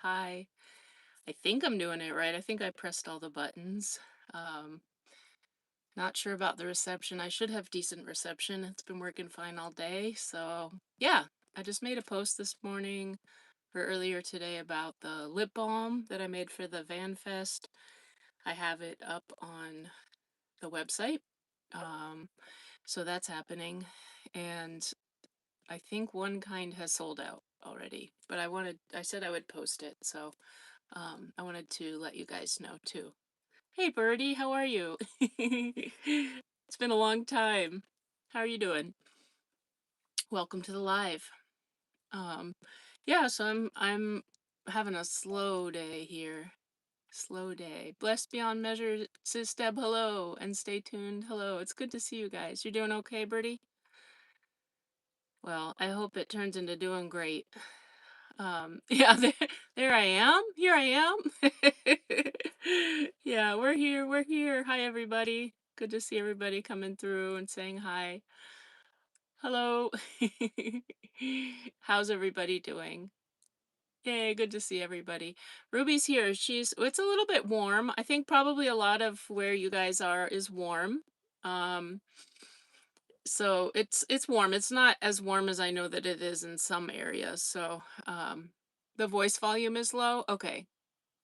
Hi. I think I'm doing it right. I think I pressed all the buttons. Um, Not sure about the reception. I should have decent reception. It's been working fine all day. So, yeah, I just made a post this morning or earlier today about the lip balm that I made for the Van Fest. I have it up on the website. Um, so that's happening. And I think one kind has sold out already, but I said I would post it. So, I wanted to let you guys know too. Hey, Birdie, how are you? It's been a long time. How are you doing? Welcome to the live. Um, yeah, so I'm having a slow day here. Slow day. Blessed beyond measure, Sis Deb, hello, and stay tuned. Hello. It's good to see you guys. You're doing okay, Birdie? Well, I hope it turns into doing great. Yeah, there I am. Here I am. Yeah, we're here. We're here. Hi, everybody. Good to see everybody coming through and saying hi. Hello. How's everybody doing? Yay, good to see everybody. Ruby's here. It's a little bit warm. I think probably a lot of where you guys are is warm. Um, so it's warm. It's not as warm as I know that it is in some areas. So, the voice volume is low. Okay.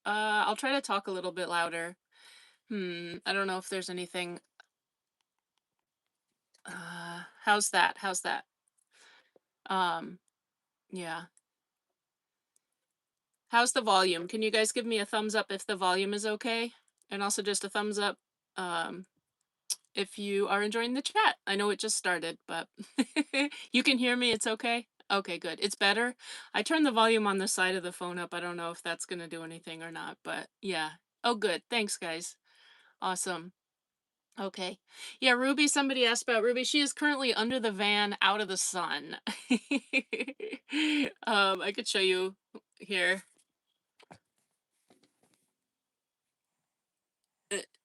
I'll try to talk a little bit louder. I don't know if there's anything. How's that? How's that? Um, yeah. How's the volume? Can you guys give me a thumbs up if the volume is okay? And also just a thumbs up um if you are enjoying the chat. I know it just started, but you can hear me. It's okay. Okay, good. It's better. I turned the volume on the side of the phone up. I don't know if that's going to do anything or not, but yeah. Oh, good. Thanks, guys. Awesome. Okay. Yeah, Ruby, somebody asked about Ruby. She is currently under the van out of the sun. I could show you here.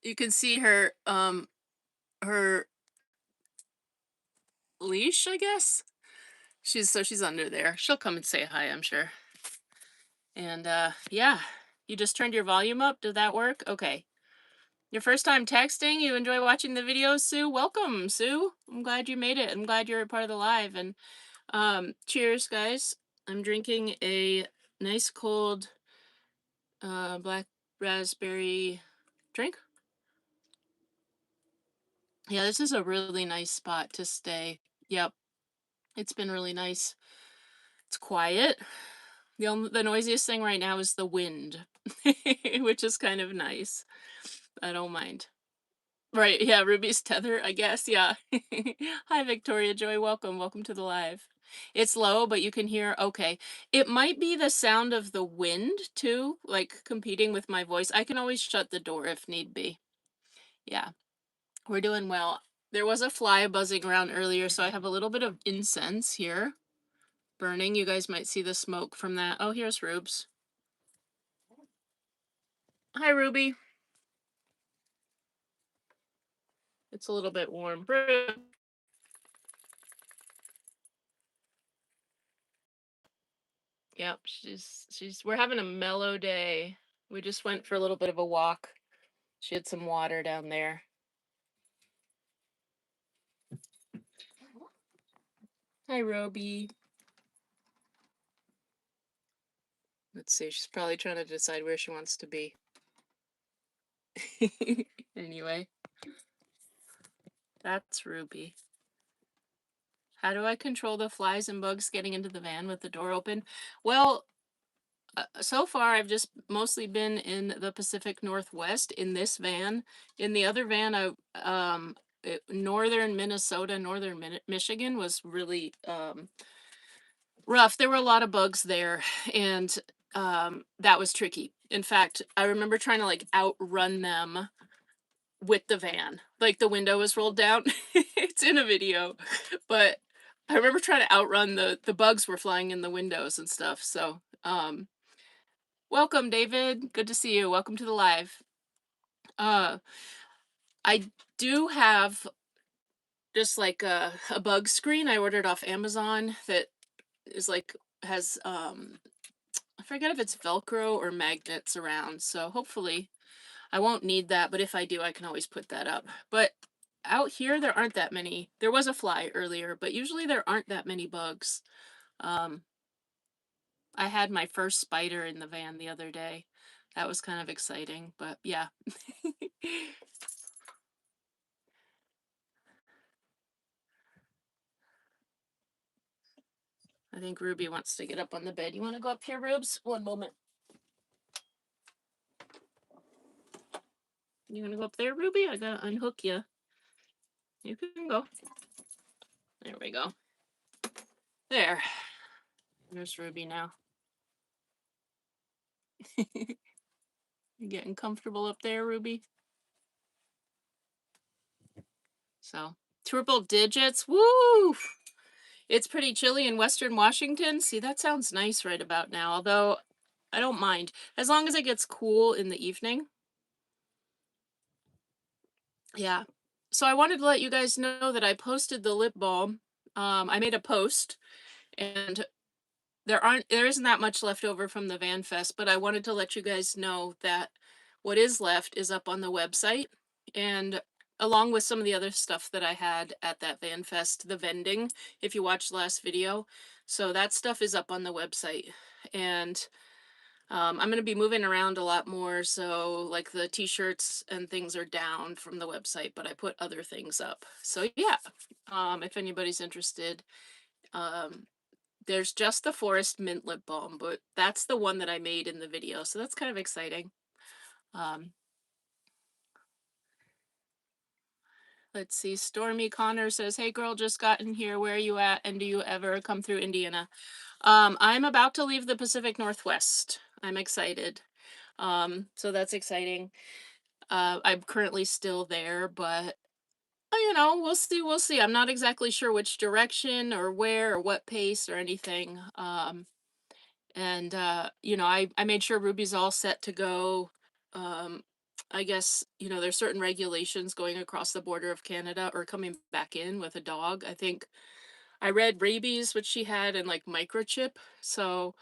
You can see her leash, I guess. She's under there. She'll come and say hi, I'm sure. And yeah, you just turned your volume up. Did that work? Okay. Your first time texting, you enjoy watching the videos, Sue? Welcome, Sue. I'm glad you made it. I'm glad you're a part of the live. And cheers, guys. I'm drinking a nice cold black raspberry drink. Yeah, this is a really nice spot to stay. Yep, it's been really nice. It's quiet. The noisiest thing right now is the wind, which is kind of nice. I don't mind. Right, yeah, Ruby's tether, I guess, yeah. Hi, Victoria Joy, welcome. Welcome to the live. It's low, but you can hear, okay. It might be the sound of the wind, too, like competing with my voice. I can always shut the door if need be. Yeah, we're doing well. There was a fly buzzing around earlier, so I have a little bit of incense here burning. You guys might see the smoke from that. Oh, here's Rubes. Hi, Ruby. It's a little bit warm. Yep, we're having a mellow day. We just went for a little bit of a walk. She had some water down there. Hi, Roby. Let's see, she's probably trying to decide where she wants to be. Anyway, that's Ruby. How do I control the flies and bugs getting into the van with the door open? Well, so far I've just mostly been in the Pacific Northwest in this van. In the other van, northern Minnesota, northern Michigan was really rough. There were a lot of bugs there, and that was tricky. In fact, I remember trying to like outrun them with the van. Like the window was rolled down. It's in a video, but I remember trying to outrun the bugs were flying in the windows and stuff. So, welcome, David. Good to see you. Welcome to the live. Uh, I do have just like a bug screen I ordered off Amazon that is like has forget if it's Velcro or magnets around. So hopefully I won't need that, but if I do, I can always put that up. But out here, there aren't that many. There was a fly earlier, but usually there aren't that many bugs. Um, I had my first spider in the van the other day. That was kind of exciting, but yeah. I think Ruby wants to get up on the bed. You want to go up here, Rubes? One moment. You want to go up there, Ruby? I gotta unhook you. You can go. There we go. There. There's Ruby now. You getting comfortable up there, Ruby? So, triple digits. Woo! It's pretty chilly in Western Washington. See, that sounds nice right about now, although I don't mind. As long as it gets cool in the evening. Yeah. So I wanted to let you guys know that I posted the lip balm. I made a post, and there isn't that much left over from the Van Fest, but I wanted to let you guys know that what is left is up on the website, and along with some of the other stuff that I had at that Van Fest, the vending, if you watched the last video. So that stuff is up on the website. And I'm going to be moving around a lot more, so like the t-shirts and things are down from the website, but I put other things up. So yeah, if anybody's interested, um, there's just the Forest Mint Lip Balm, but that's the one that I made in the video, so that's kind of exciting. Um, let's see, Stormy Connor says, "Hey girl, just got in here. Where are you at? And do you ever come through Indiana?" I'm about to leave the Pacific Northwest. I'm excited. So that's exciting. I'm currently still there, but we'll see. We'll see. I'm not exactly sure which direction or where or what pace or anything. And I made sure Ruby's all set to go. Um, I guess, there's certain regulations going across the border of Canada or coming back in with a dog. I think I read rabies, which she had, and like microchip. So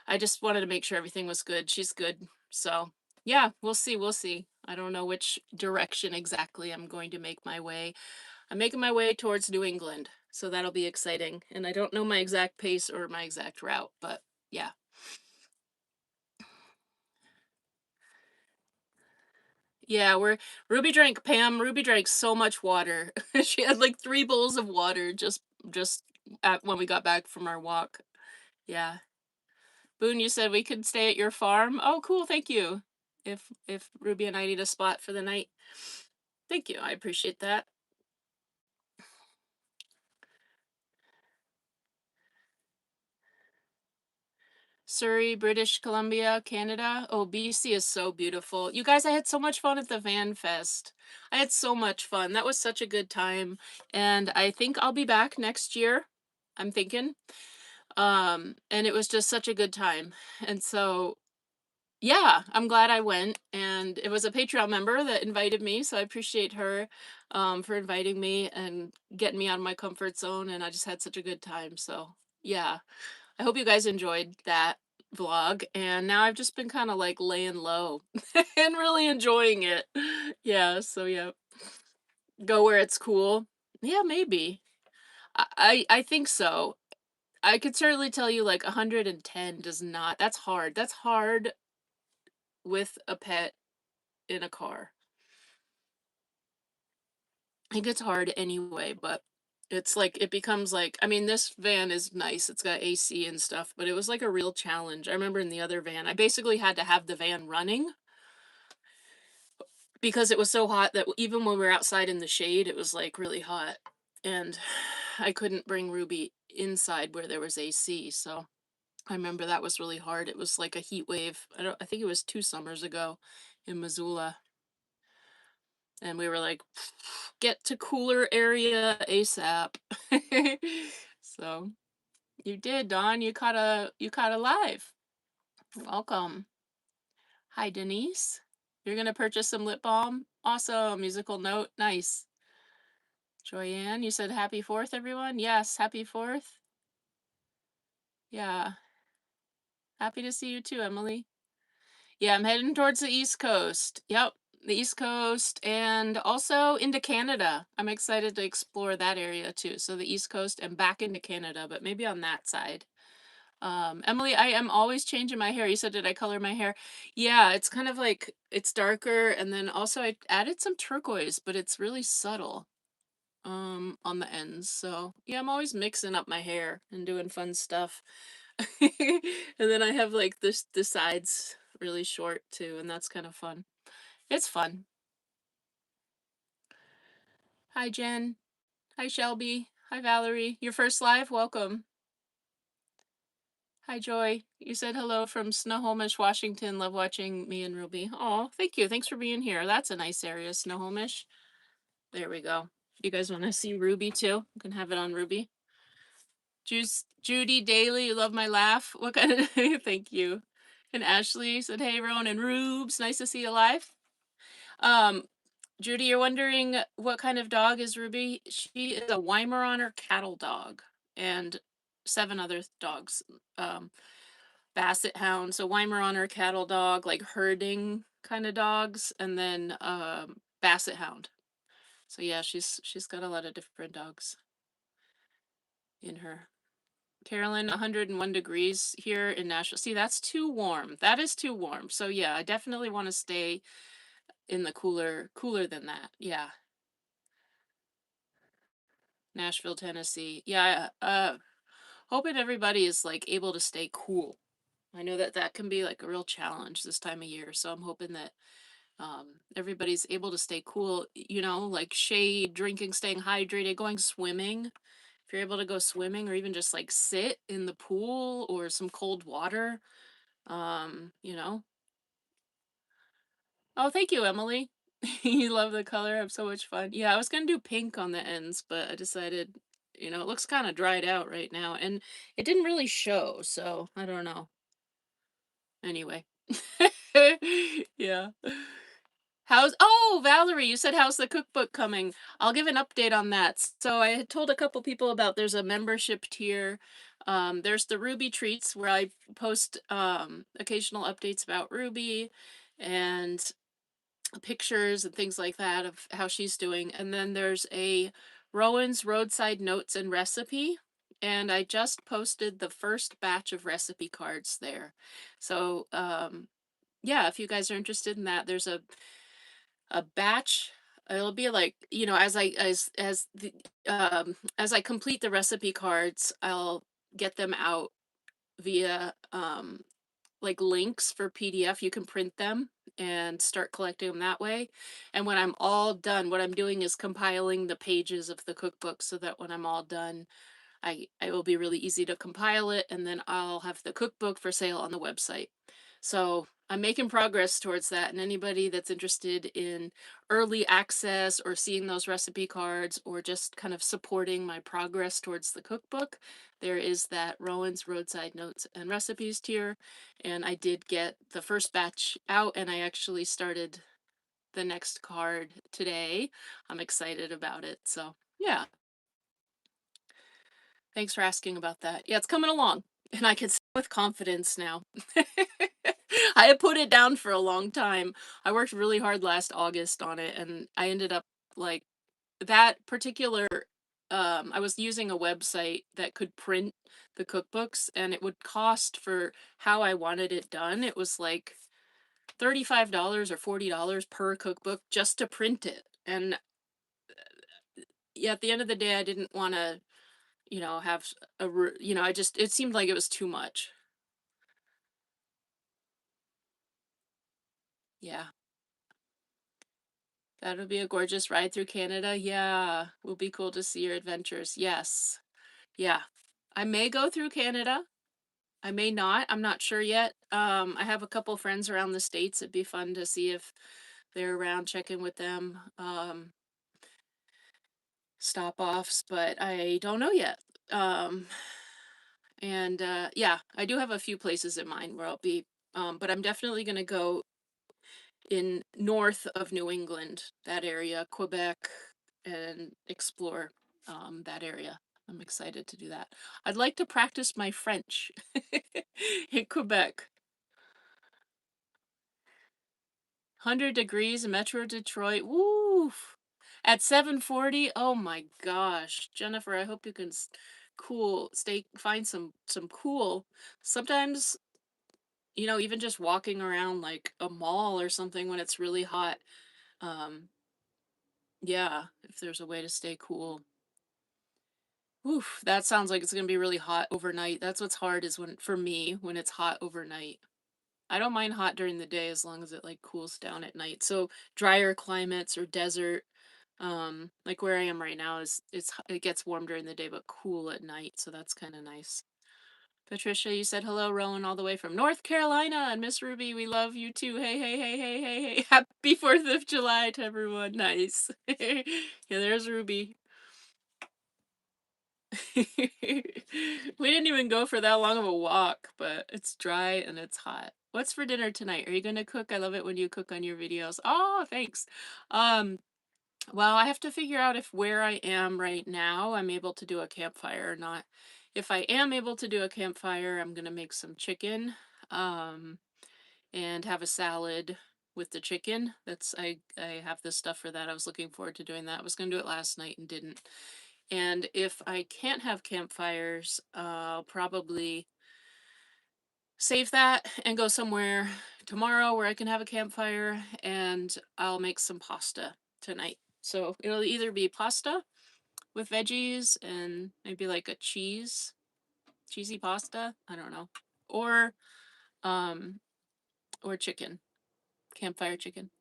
I just wanted to make sure everything was good. She's good. So, yeah, we'll see. We'll see. I don't know which direction exactly I'm going to make my way. I'm making my way towards New England. So that'll be exciting. And I don't know my exact pace or my exact route, but yeah. Yeah, Ruby drank so much water. She had like 3 bowls of water just when we got back from our walk. Yeah. Boone, you said we could stay at your farm. Oh, cool. Thank you. If Ruby and I need a spot for the night. Thank you. I appreciate that. Surrey, British Columbia, Canada. Oh, BC is so beautiful. You guys, I had so much fun at the Van Fest. I had so much fun. That was such a good time. And I think I'll be back next year. I'm thinking. And it was just such a good time. And so yeah, I'm glad I went, and it was a Patreon member that invited me, so I appreciate her for inviting me and getting me out of my comfort zone, and I just had such a good time. So yeah, I hope you guys enjoyed that vlog, and now I've just been kind of like laying low and really enjoying it. Yeah, so yeah, go where it's cool. Yeah, maybe. I think so. I could certainly tell you like 110 does not. That's hard. That's hard with a pet in a car. It gets hard anyway, but it's like it becomes like, I mean, this van is nice. It's got AC and stuff, but it was like a real challenge. I remember in the other van, I basically had to have the van running because it was so hot that even when we were outside in the shade, it was like really hot. And I couldn't bring Ruby inside where there was AC. So I remember that was really hard. It was like a heat wave. I think it was 2 summers ago in Missoula. And we were like, get to cooler area ASAP. So you did, Dawn. You caught a live. Welcome. Hi, Denise. You're gonna purchase some lip balm. Awesome. Musical note. Nice. Joyanne, you said happy 4th, everyone. Yes, happy 4th. Yeah. Happy to see you too, Emily. Yeah, I'm heading towards the East Coast. Yep, the East Coast and also into Canada. I'm excited to explore that area too. So the East Coast and back into Canada, but maybe on that side. Emily, I am always changing my hair. You said, did I color my hair? Yeah, it's kind of like it's darker, and then also I added some turquoise, but it's really subtle on the ends. So yeah, I'm always mixing up my hair and doing fun stuff. And then I have like this the sides really short too, and that's kind of fun. It's fun. Hi Jen. Hi Shelby. Hi Valerie. Your first live? Welcome. Hi Joy. You said hello from Snohomish, Washington. Love watching me and Ruby. Oh, thank you. Thanks for being here. That's a nice area, Snohomish. There we go. You guys want to see Ruby too? You can have it on Ruby. Judy Daly, you love my laugh. What kind of thank you. And Ashley said, hey Rowan and Rubes, nice to see you live. Um, Judy, you're wondering what kind of dog is Ruby? She is a Weimaraner cattle dog and seven other dogs. Basset hound, so Weimaraner cattle dog, like herding kind of dogs, and then Basset hound. So yeah, she's got a lot of different dogs in her. Carolyn, 101 degrees here in Nashville. See, that's too warm. That is too warm. So yeah, I definitely want to stay in the cooler than that. Yeah. Nashville, Tennessee. Yeah, hoping everybody is like able to stay cool. I know that that can be like a real challenge this time of year, so I'm hoping that everybody's able to stay cool, like shade, drinking, staying hydrated, going swimming. If you're able to go swimming or even just like sit in the pool or some cold water, you know. Oh, thank you, Emily. You love the color. Have so much fun. Yeah, I was gonna do pink on the ends, but I decided, it looks kind of dried out right now, and it didn't really show, so I don't know. Anyway. Yeah. Valerie, you said how's the cookbook coming? I'll give an update on that. So I had told a couple people about there's a membership tier. There's the Ruby Treats where I post occasional updates about Ruby and pictures and things like that of how she's doing. And then there's a Rowan's Roadside Notes and Recipe. And I just posted the first batch of recipe cards there. So yeah, if you guys are interested in that, there's a batch. It'll be like, as I complete the recipe cards, I'll get them out via like links for PDF. You can print them and start collecting them that way. And when I'm all done, what I'm doing is compiling the pages of the cookbook so that when I'm all done, I will be really easy to compile it, and then I'll have the cookbook for sale on the website. So I'm making progress towards that, and anybody that's interested in early access or seeing those recipe cards or just kind of supporting my progress towards the cookbook, there is that Rowan's Roadside Notes and Recipes tier, and I did get the first batch out, and I actually started the next card today. I'm excited about it. So yeah, thanks for asking about that. Yeah, it's coming along, and I can say with confidence now. I had put it down for a long time. I worked really hard last August on it, and I ended up like that particular. I was using a website that could print the cookbooks, and it would cost for how I wanted it done. It was like $35 or $40 per cookbook just to print it. And yeah, at the end of the day, I didn't want to have I just, it seemed like it was too much. Yeah. That'll be a gorgeous ride through Canada. Yeah. Will be cool to see your adventures. Yes. Yeah. I may go through Canada. I may not. I'm not sure yet. I have a couple friends around the States. It'd be fun to see if they're around, check in with them. Stop offs, but I don't know yet. Um, and yeah, I do have a few places in mind where I'll be. But I'm definitely going to go in north of New England, that area, Quebec, and explore that area. I'm excited to do that. I'd like to practice my French in Quebec. 100 degrees in Metro Detroit. Woo! At 7:40. Oh my gosh. Jennifer, I hope you can find some cool. Sometimes, even just walking around like a mall or something when it's really hot. Um yeah, if there's a way to stay cool. Oof, that sounds like it's going to be really hot overnight. That's what's hard is when for me when it's hot overnight. I don't mind hot during the day as long as it like cools down at night. So drier climates or desert, like where I am right now it gets warm during the day but cool at night. So that's kind of nice. Patricia, you said hello, Rowan, all the way from North Carolina, and Miss Ruby, we love you too. Hey, hey, hey, hey, hey, hey! Happy 4th of July to everyone. Nice. Yeah, there's Ruby. We didn't even go for that long of a walk, but it's dry and it's hot. What's for dinner tonight? Are you gonna cook? I love it when you cook on your videos. Oh, thanks. Um, well, I have to figure out if where I am right now I'm able to do a campfire or not. If I am able to do a campfire, I'm gonna make some chicken, um, and have a salad with the chicken. I have this stuff for that. I was looking forward to doing that. I was gonna do it last night and didn't. And if I can't have campfires, I'll probably save that and go somewhere tomorrow where I can have a campfire and I'll make some pasta tonight. So it'll either be pasta with veggies and maybe like a cheesy pasta, I don't know. Or um or chicken, campfire chicken.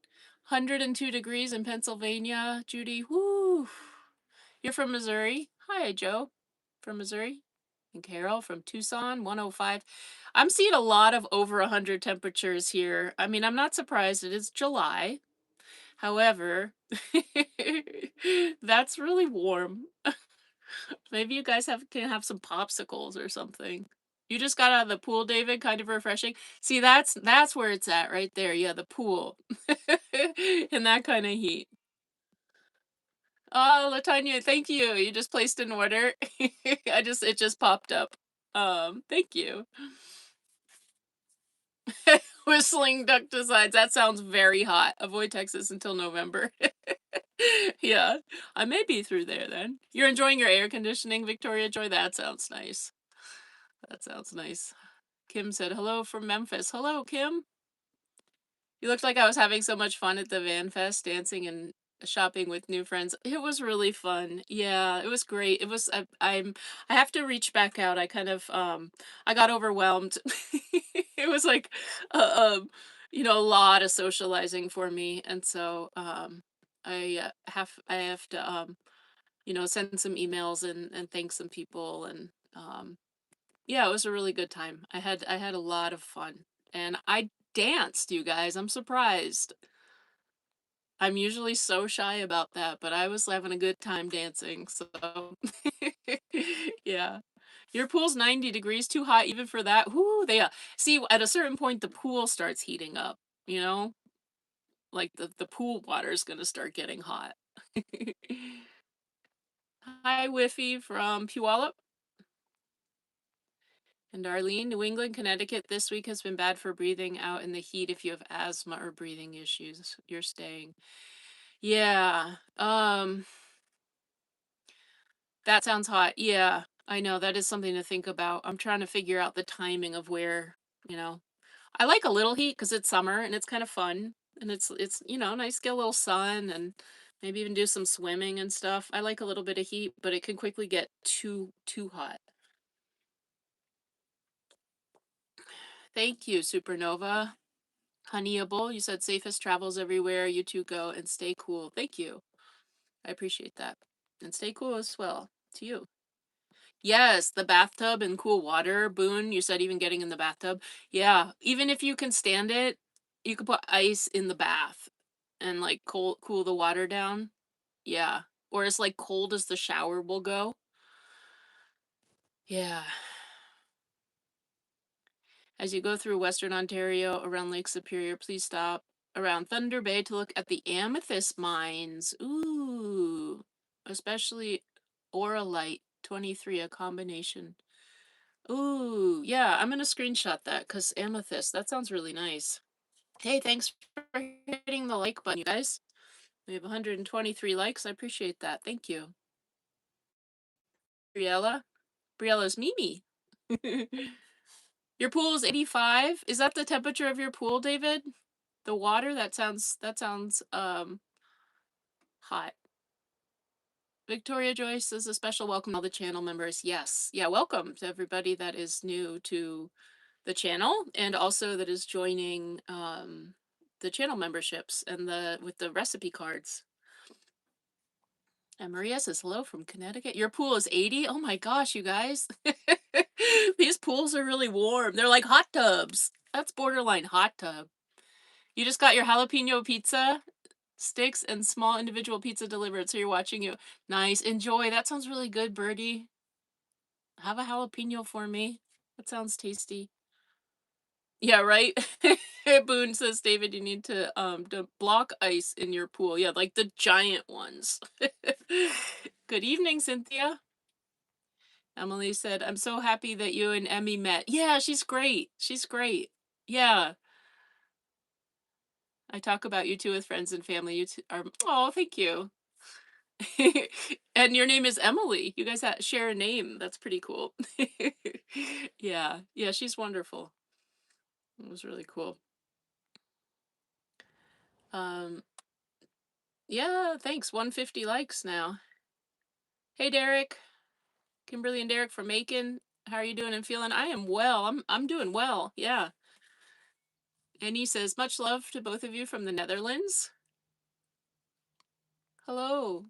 102 degrees in Pennsylvania, Judy. Whoo. You're from Missouri? Hi, Joe. From Missouri? And Carol from Tucson, 105. I'm seeing a lot of over 100 temperatures here. I mean, I'm not surprised. It is July. However, that's really warm. Maybe you guys can have some popsicles or something. You just got out of the pool, David, kind of refreshing. See, that's where it's at right there. Yeah, the pool. In that kind of heat. Oh, Latanya, thank you. You just placed an order. It just popped up. Thank you. Whistling duck decides that sounds very hot. Avoid Texas until November. Yeah, I may be through there then. You're enjoying your air conditioning, Victoria Joy? That sounds nice. That sounds nice. Kim said hello from Memphis. Hello, Kim. You looked like I was having so much fun at the Van Fest, dancing and shopping with new friends. It was really fun. Yeah, it was great. It was I have to reach back out. I got overwhelmed. It was like a lot of socializing for me, and so I have to send some emails and thank some people, and yeah, it was a really good time. I had a lot of fun. And I danced, you guys. I'm surprised. I'm usually so shy about that, but I was having a good time dancing. So yeah. Your pool's 90 degrees too hot even for that. Whoo, see at a certain point the pool starts heating up, you know? Like the pool water is gonna start getting hot. Hi, Whiffy from Puyallup. And Arlene, New England, Connecticut this week has been bad for breathing out in the heat if you have asthma or breathing issues. You're staying. Yeah. That sounds hot. Yeah. I know that is something to think about. I'm trying to figure out the timing of where, you know. I like a little heat because it's summer and it's kind of fun and it's nice to get a little sun and maybe even do some swimming and stuff. I like a little bit of heat, but it can quickly get too hot. Thank you, Supernova. Honeyable, you said safest travels everywhere. You two go and stay cool. Thank you. I appreciate that. And stay cool as well. To you. Yes, the bathtub and cool water. Boone, you said even getting in the bathtub. Yeah, even if you can stand it, you could put ice in the bath and like cool the water down. Yeah. Or as like cold as the shower will go. Yeah. As you go through Western Ontario around Lake Superior, please stop around Thunder Bay to look at the amethyst mines. Ooh, especially Oralite 23, a combination. Ooh, yeah, I'm gonna screenshot that because amethyst, that sounds really nice. Hey, thanks for hitting the like button, you guys. We have 123 likes. I appreciate that. Thank you. Briella. Briella's Mimi. Your pool is 85. Is that the temperature of your pool, David? The water? That sounds hot. Victoria Joyce says a special welcome to all the channel members. Yes. Yeah, welcome to everybody that is new to the channel and also that is joining the channel memberships and the with the recipe cards. And Maria says hello from Connecticut. Your pool is 80? Oh my gosh, you guys. These pools are really warm. They're like hot tubs. That's borderline hot tub. You just got your jalapeno pizza sticks and small individual pizza delivered, so you're watching you. Nice. Enjoy. That sounds really good, Birdie. Have a jalapeno for me. That sounds tasty. Yeah, right? Boone says, David, you need to block ice in your pool. Yeah, like the giant ones. Good evening, Cynthia. Emily said, I'm so happy that you and Emmy met. Yeah, she's great. She's great. Yeah. I talk about you two with friends and family. You two are, oh, thank you. And your name is Emily. You guys share a name. That's pretty cool. Yeah. Yeah, she's wonderful. It was really cool. Um, yeah, thanks. 150 likes now. Hey, Derek. Kimberly and Derek from Macon. How are you doing and feeling? I am well. I'm doing well. Yeah. And he says, much love to both of you from the Netherlands. Hello.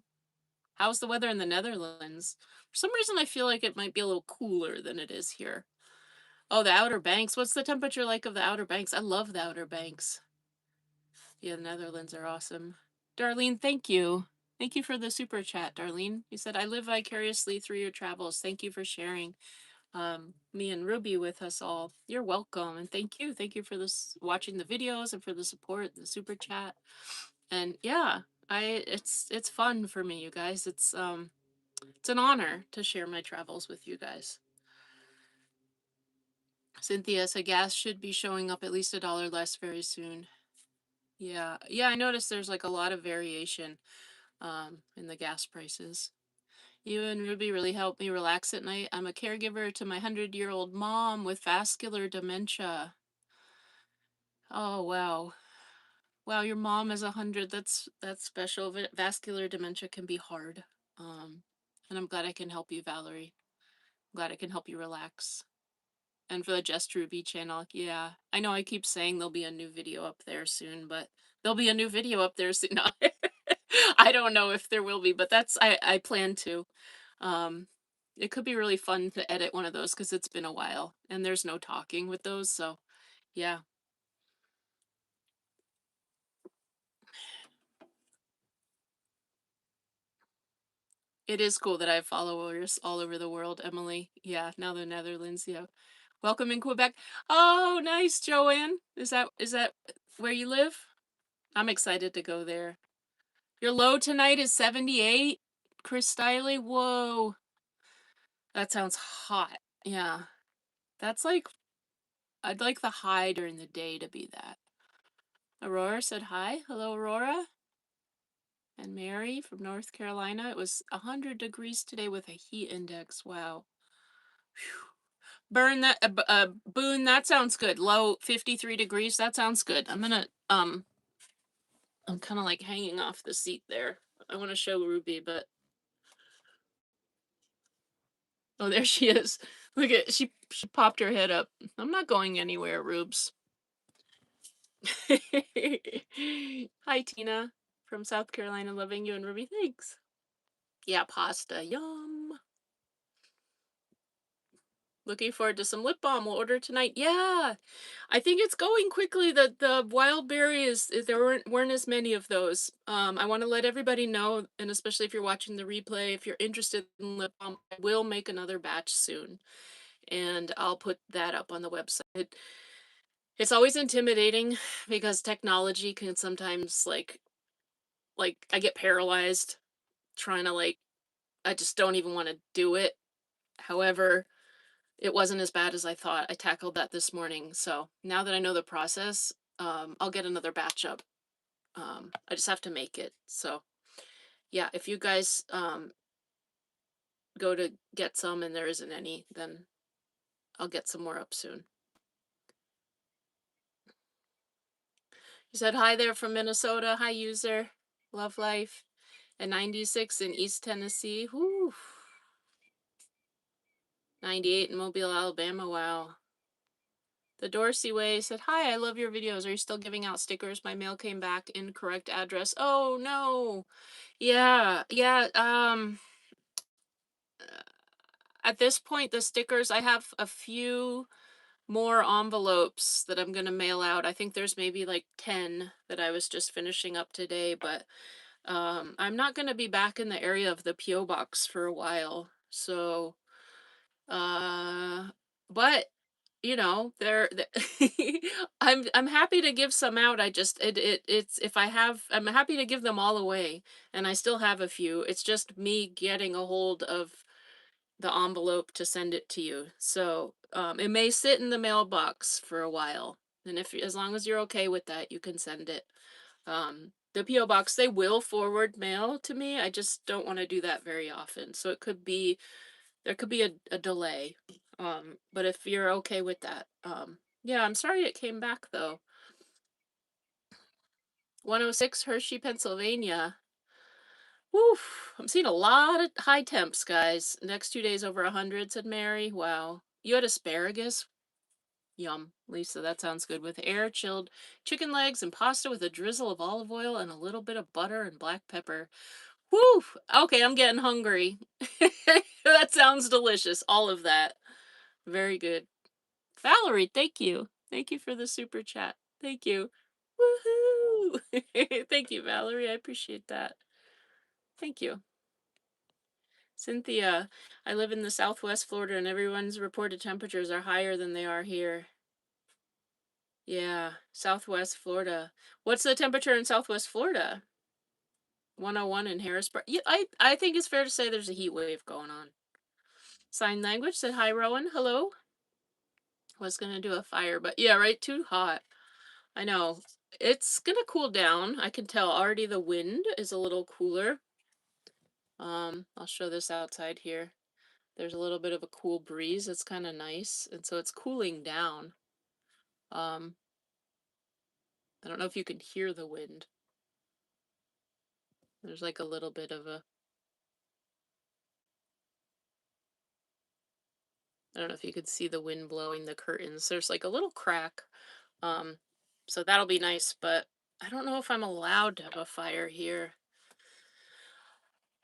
How's the weather in the Netherlands? For some reason, I feel like it might be a little cooler than it is here. Oh, the Outer Banks. What's the temperature like of the Outer Banks? I love the Outer Banks. Yeah, the Netherlands are awesome. Darlene, thank you. Thank you for the super chat, Darlene. You said, I live vicariously through your travels. Thank you for sharing me and Ruby with us all. You're welcome. And thank you. Thank you for this watching the videos and for the support, the super chat. And yeah, it's fun for me, you guys. It's an honor to share my travels with you guys. Cynthia said gas should be showing up at least $1 less very soon. Yeah. Yeah, I noticed there's like a lot of variation in the gas prices. You and Ruby really helped me relax at night. I'm a caregiver to my 100-year-old mom with vascular dementia. Oh, wow. Wow, your mom is 100. That's special. Vascular dementia can be hard. Um, and I'm glad I can help you, Valerie. I'm glad I can help you relax. And for the Just Ruby channel, yeah. I know I keep saying there'll be a new video up there soon, but there'll be a new video up there soon. I don't know if there will be, but I plan to. Um, it could be really fun to edit one of those because it's been a while and there's no talking with those, so yeah. It is cool that I have followers all over the world, Emily. Yeah, now the Netherlands, yeah. Welcome in Quebec. Oh, nice, Joanne. Is that where you live? I'm excited to go there. Your low tonight is 78. Chris Stiley, whoa. That sounds hot. Yeah. That's like I'd like the high during the day to be that. Aurora said hi. Hello, Aurora. And Mary from North Carolina. It was 100 degrees today with a heat index. Wow. Whew. Burn that Boone, that sounds good. Low 53 degrees. That sounds good. I'm kind of like hanging off the seat there. I want to show Ruby, but oh, there she is. Look at she popped her head up. I'm not going anywhere, Rubes. Hi, Tina from South Carolina. Loving you and Ruby. Thanks. Yeah, pasta. Yum. Looking forward to some lip balm. We'll order tonight. Yeah, I think it's going quickly. The wild berry there weren't as many of those. I want to let everybody know, and especially if you're watching the replay, if you're interested in lip balm, I will make another batch soon, and I'll put that up on the website. It's always intimidating because technology can sometimes like I get paralyzed trying to I just don't even want to do it However, it wasn't as bad as I thought. I tackled that this morning. So now that I know the process, I'll get another batch up. I just have to make it. So yeah, if you guys go to get some and there isn't any, then I'll get some more up soon. You said hi there from Minnesota. Hi, user. Love life. And 96 in East Tennessee. Whoo. 98 in Mobile, Alabama. Wow. The Dorsey Way said, hi, I love your videos. Are you still giving out stickers? My mail came back, incorrect address. Oh, no. Yeah, yeah. At this point, the stickers, I have a few more envelopes that I'm going to mail out. I think there's maybe like 10 that I was just finishing up today, but I'm not going to be back in the area of the PO box for a while. So, uh, but you know, I'm happy to give some out. I just it's if I have I'm happy to give them all away, and I still have a few. It's just me getting a hold of the envelope to send it to you. So, it may sit in the mailbox for a while. And if as long as you're okay with that, you can send it. The PO box, they will forward mail to me. I just don't want to do that very often. So there could be a delay. But if you're okay with that, yeah, I'm sorry it came back though. 106 Hershey, Pennsylvania. Woof, I'm seeing a lot of high temps, guys. Next 2 days over 100, said Mary. Wow. You had asparagus? Yum, Lisa, that sounds good. With air chilled chicken legs and pasta with a drizzle of olive oil and a little bit of butter and black pepper. Woo! Okay, I'm getting hungry. That sounds delicious. All of that. Very good. Valerie, thank you. Thank you for the super chat. Thank you. Woohoo! Thank you, Valerie. I appreciate that. Thank you. Cynthia, I live in the Southwest Florida and everyone's reported temperatures are higher than they are here. Yeah, Southwest Florida. What's the temperature in Southwest Florida? 101 in Harrisburg. Yeah, I think it's fair to say there's a heat wave going on. Sign language said hi, Rowan. Hello. Was gonna do a fire, but yeah, right, too hot. I know. It's gonna cool down. I can tell already the wind is a little cooler. I'll show this outside here. There's a little bit of a cool breeze. It's kind of nice, and so it's cooling down. Um, I don't know if you can hear the wind. There's like a little bit of a I don't know if you could see the wind blowing the curtains. There's like a little crack. Um, so that'll be nice, but I don't know if I'm allowed to have a fire here.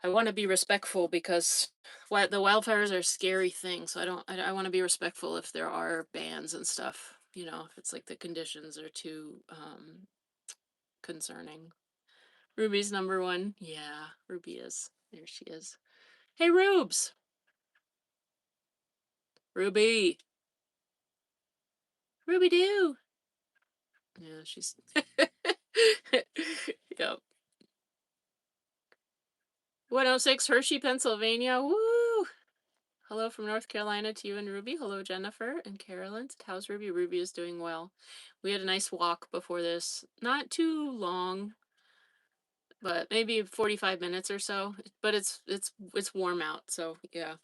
I want to be respectful because the wildfires are a scary thing. So I want to be respectful if there are bans and stuff, if it's like the conditions are too concerning. Ruby's number one. Yeah, Ruby is. There she is. Hey, Rubes. Ruby. Ruby Doo. Yeah, she's. Yep. 106 Hershey, Pennsylvania. Woo! Hello from North Carolina to you and Ruby. Hello, Jennifer and Carolyn. How's Ruby? Ruby is doing well. We had a nice walk before this. Not too long, but maybe 45 minutes or so. But it's warm out, so yeah.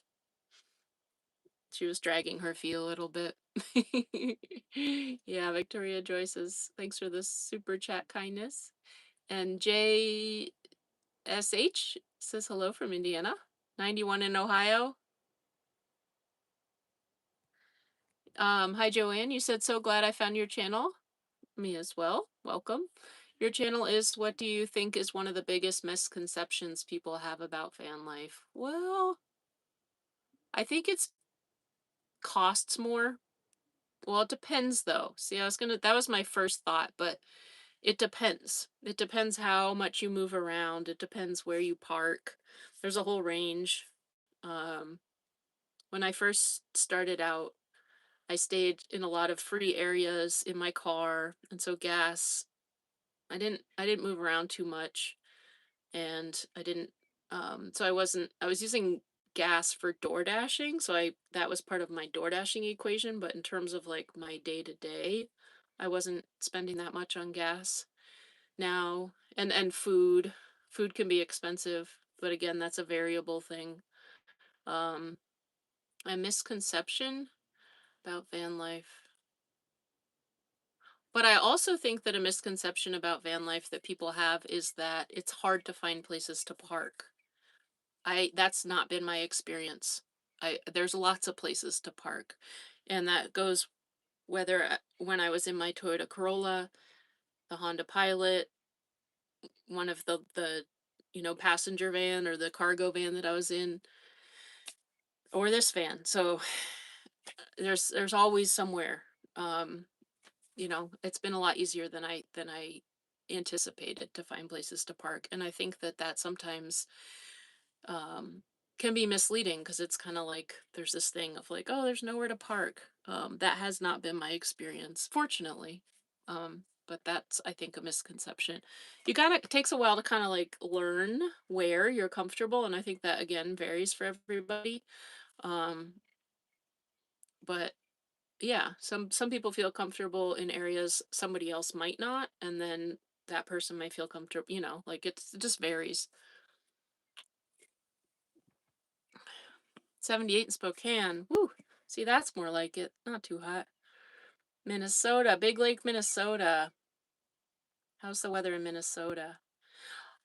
She was dragging her feet a little bit. Yeah, Victoria Joy says, thanks for the super chat kindness. And JSH says hello from Indiana. 91 in Ohio. Hi Joanne, you said so glad I found your channel. Me as well. Welcome. Your channel is what do you think is one of the biggest misconceptions people have about van life? Well, I think it's costs more. Well, it depends though. See, that was my first thought, but it depends. It depends how much you move around. It depends where you park. There's a whole range. Um, when I first started out, I stayed in a lot of free areas in my car, and so gas, I didn't move around too much, and I didn't so I was using gas for door dashing, so I that was part of my door dashing equation, but in terms of like my day to day, I wasn't spending that much on gas now. And food. Food can be expensive, but again, that's a variable thing. Um, a misconception about van life. But I also think that a misconception about van life that people have is that it's hard to find places to park. That's not been my experience. There's lots of places to park. And that goes whether when I was in my Toyota Corolla, the Honda Pilot, one of the passenger van or the cargo van that I was in, or this van. So there's always somewhere. Um it's been a lot easier than I anticipated to find places to park, and I think that sometimes um can be misleading because it's kind of like there's this thing of like, oh, there's nowhere to park. That has not been my experience, fortunately. But that's, I think, a misconception. You gotta It takes a while to kind of like learn where you're comfortable, and I think that again varies for everybody. um but yeah, some people feel comfortable in areas somebody else might not, and then that person may feel comfortable, like it just varies. 78 in Spokane. Woo. See, that's more like it. Not too hot. Minnesota, Big Lake, Minnesota. How's the weather in Minnesota?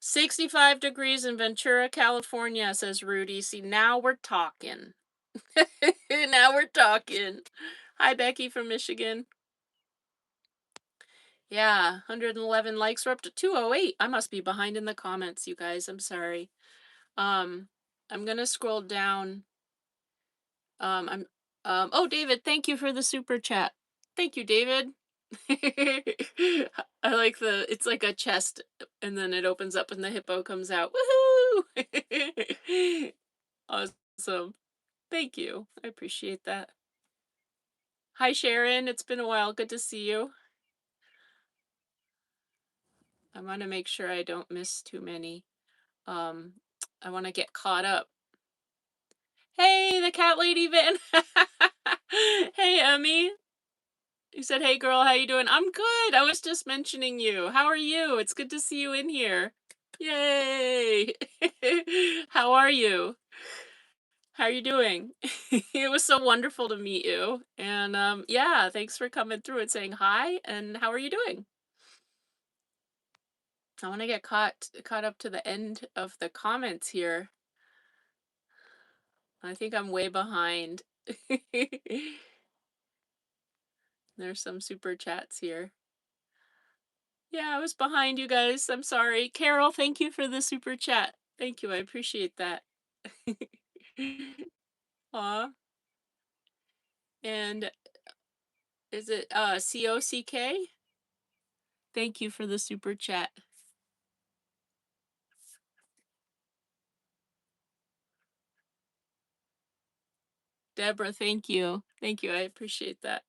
65 degrees in Ventura, California, says Rudy. See, now we're talking. Now we're talking. Hi, Becky from Michigan. Yeah, 111 likes. We're up to 208. I must be behind in the comments, you guys. I'm sorry. Um, I'm gonna scroll down. I'm oh, David, thank you for the super chat. Thank you, David. I like it's like a chest and then it opens up and the hippo comes out. Woohoo! Awesome. Thank you. I appreciate that. Hi, Sharon. It's been a while. Good to see you. I want to make sure I don't miss too many. Um, I want to get caught up. Hey, the cat lady Van. Hey, Emmy. You said, "Hey, girl, how you doing?" I'm good. I was just mentioning you. How are you? It's good to see you in here. Yay! How are you? How are you doing? It was so wonderful to meet you. And yeah, thanks for coming through and saying hi. And how are you doing? I want to get caught up to the end of the comments here. I think I'm way behind. There's some super chats here. Yeah, I was behind, you guys. I'm sorry. Carol, thank you for the super chat. Thank you. I appreciate that. Aw. And is it COCK? Thank you for the super chat. Deborah, thank you. Thank you. I appreciate that.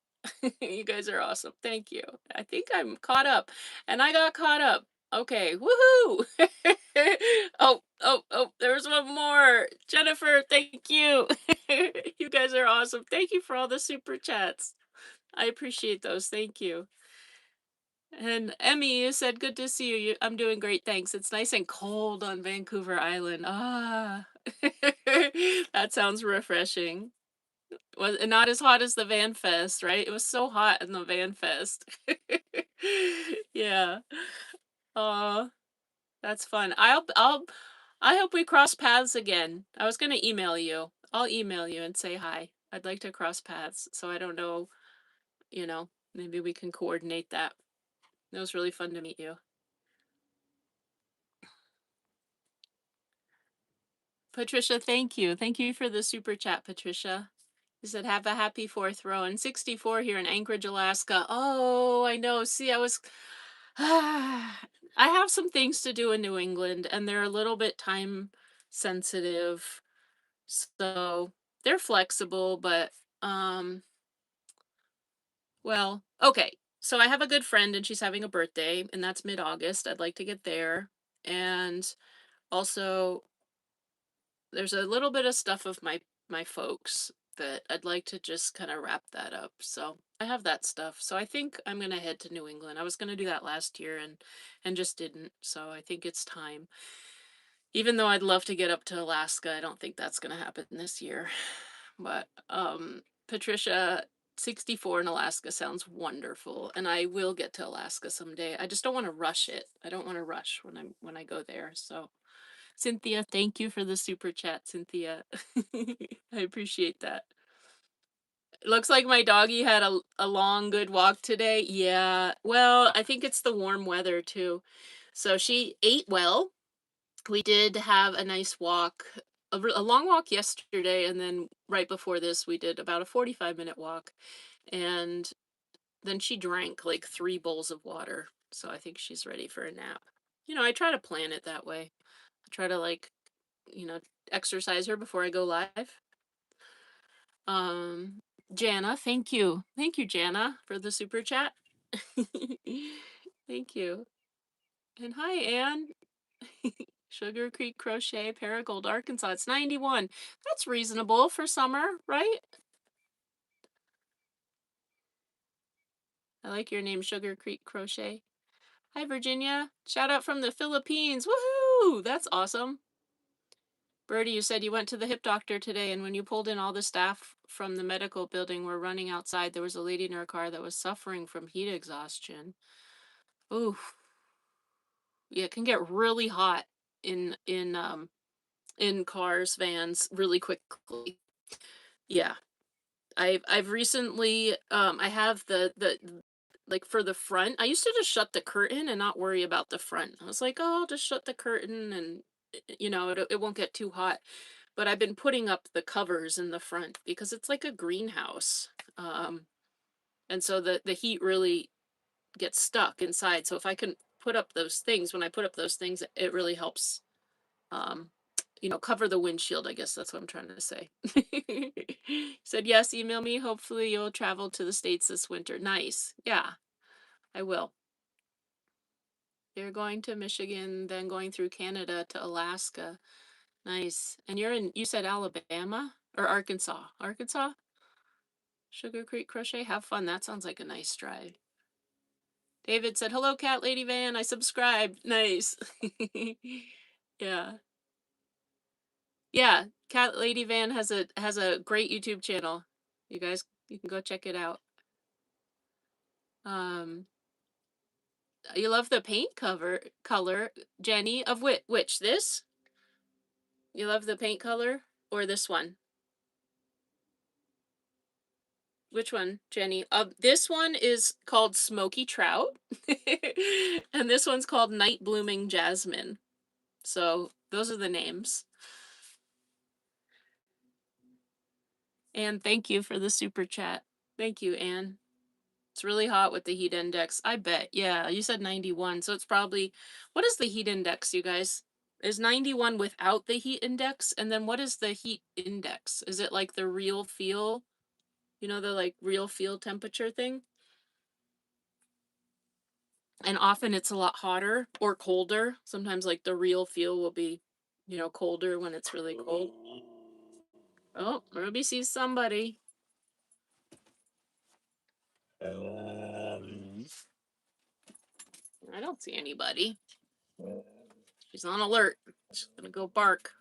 You guys are awesome. Thank you. I think I'm caught up. And I got caught up. Okay. Woohoo! Oh, there's one more. Jennifer, thank you. You guys are awesome. Thank you for all the super chats. I appreciate those. Thank you. And Emmy, you said, good to see you. I'm doing great, thanks. It's nice and cold on Vancouver Island. Ah, that sounds refreshing. Was not as hot as the Van Fest, right? It was so hot in the Van Fest. Yeah. Oh, that's fun. I hope we cross paths again. I was gonna email you. I'll email you and say hi. I'd like to cross paths. So I don't know, maybe we can coordinate that. It was really fun to meet you. Patricia, thank you. Thank you for the super chat, Patricia. You said, have a happy fourth row. And 64 here in Anchorage, Alaska. Oh, I know. See, I have some things to do in New England, and they're a little bit time sensitive. So they're flexible, but, well, okay. So I have a good friend, and she's having a birthday, and that's mid-August. I'd like to get there. And also, there's a little bit of stuff of my folks that I'd like to just kind of wrap that up. So I have that stuff. So I think I'm gonna head to New England. I was gonna do that last year and just didn't. So I think it's time. Even though I'd love to get up to Alaska, I don't think that's gonna happen this year. But Patricia, 64 in Alaska sounds wonderful, and I will get to Alaska someday. I just don't want to rush it. I don't want to rush when I go there. So Cynthia, thank you for the super chat, Cynthia. I appreciate that. It looks like my doggy had a long, good walk today. Yeah, well, I think it's the warm weather too. So she ate well. We did have a nice walk, a long walk yesterday, and then right before this, we did about a 45-minute walk. And then she drank like 3 bowls of water. So I think she's ready for a nap. I try to plan it that way. I try to you know, exercise her before I go live. Um, Jana, thank you. Thank you, Jana, for the super chat. Thank you. And hi, Anne. Sugar Creek Crochet, Paragould, Arkansas. It's 91. That's reasonable for summer, right? I like your name, Sugar Creek Crochet. Hi, Virginia. Shout out from the Philippines. Woohoo! That's awesome. Birdie, you said you went to the hip doctor today, and when you pulled in, all the staff from the medical building were running outside. There was a lady in her car that was suffering from heat exhaustion. Ooh, yeah, it can get really hot in cars, vans, really quickly. Yeah, I've recently I have the like for the front. I used to just shut the curtain and not worry about the front. I was like, oh, I'll just shut the curtain and it won't get too hot. But I've been putting up the covers in the front because it's like a greenhouse. Um, and so the heat really gets stuck inside. So if I can put up those things, when I put up those things, it really helps um, cover the windshield. I guess that's what I'm trying to say. Said, yes, email me. Hopefully you'll travel to the States this winter. Nice. Yeah, I will. You're going to Michigan, then going through Canada to Alaska. Nice. And you said Alabama or Arkansas? Arkansas? Sugar Creek Crochet? Have fun. That sounds like a nice drive. David said, hello, Cat Lady Van. I subscribed. Nice. Yeah. Yeah. Cat Lady Van has a great YouTube channel. You guys, you can go check it out. Um, you love the paint color, Jenny, of which this? You love the paint color or this one? Which one, Jenny? This one is called Smoky Trout, and this one's called Night Blooming Jasmine. So those are the names. And thank you for the super chat. Thank you, Anne. It's really hot with the heat index. I bet. Yeah, you said 91, so it's probably. What is the heat index, you guys? Is 91 without the heat index? And then what is the heat index? Is it like the real feel? The like real feel temperature thing? And often it's a lot hotter or colder. Sometimes like the real feel will be, colder when it's really cold. Oh, Ruby sees somebody. I don't see anybody. She's on alert. She's gonna go bark.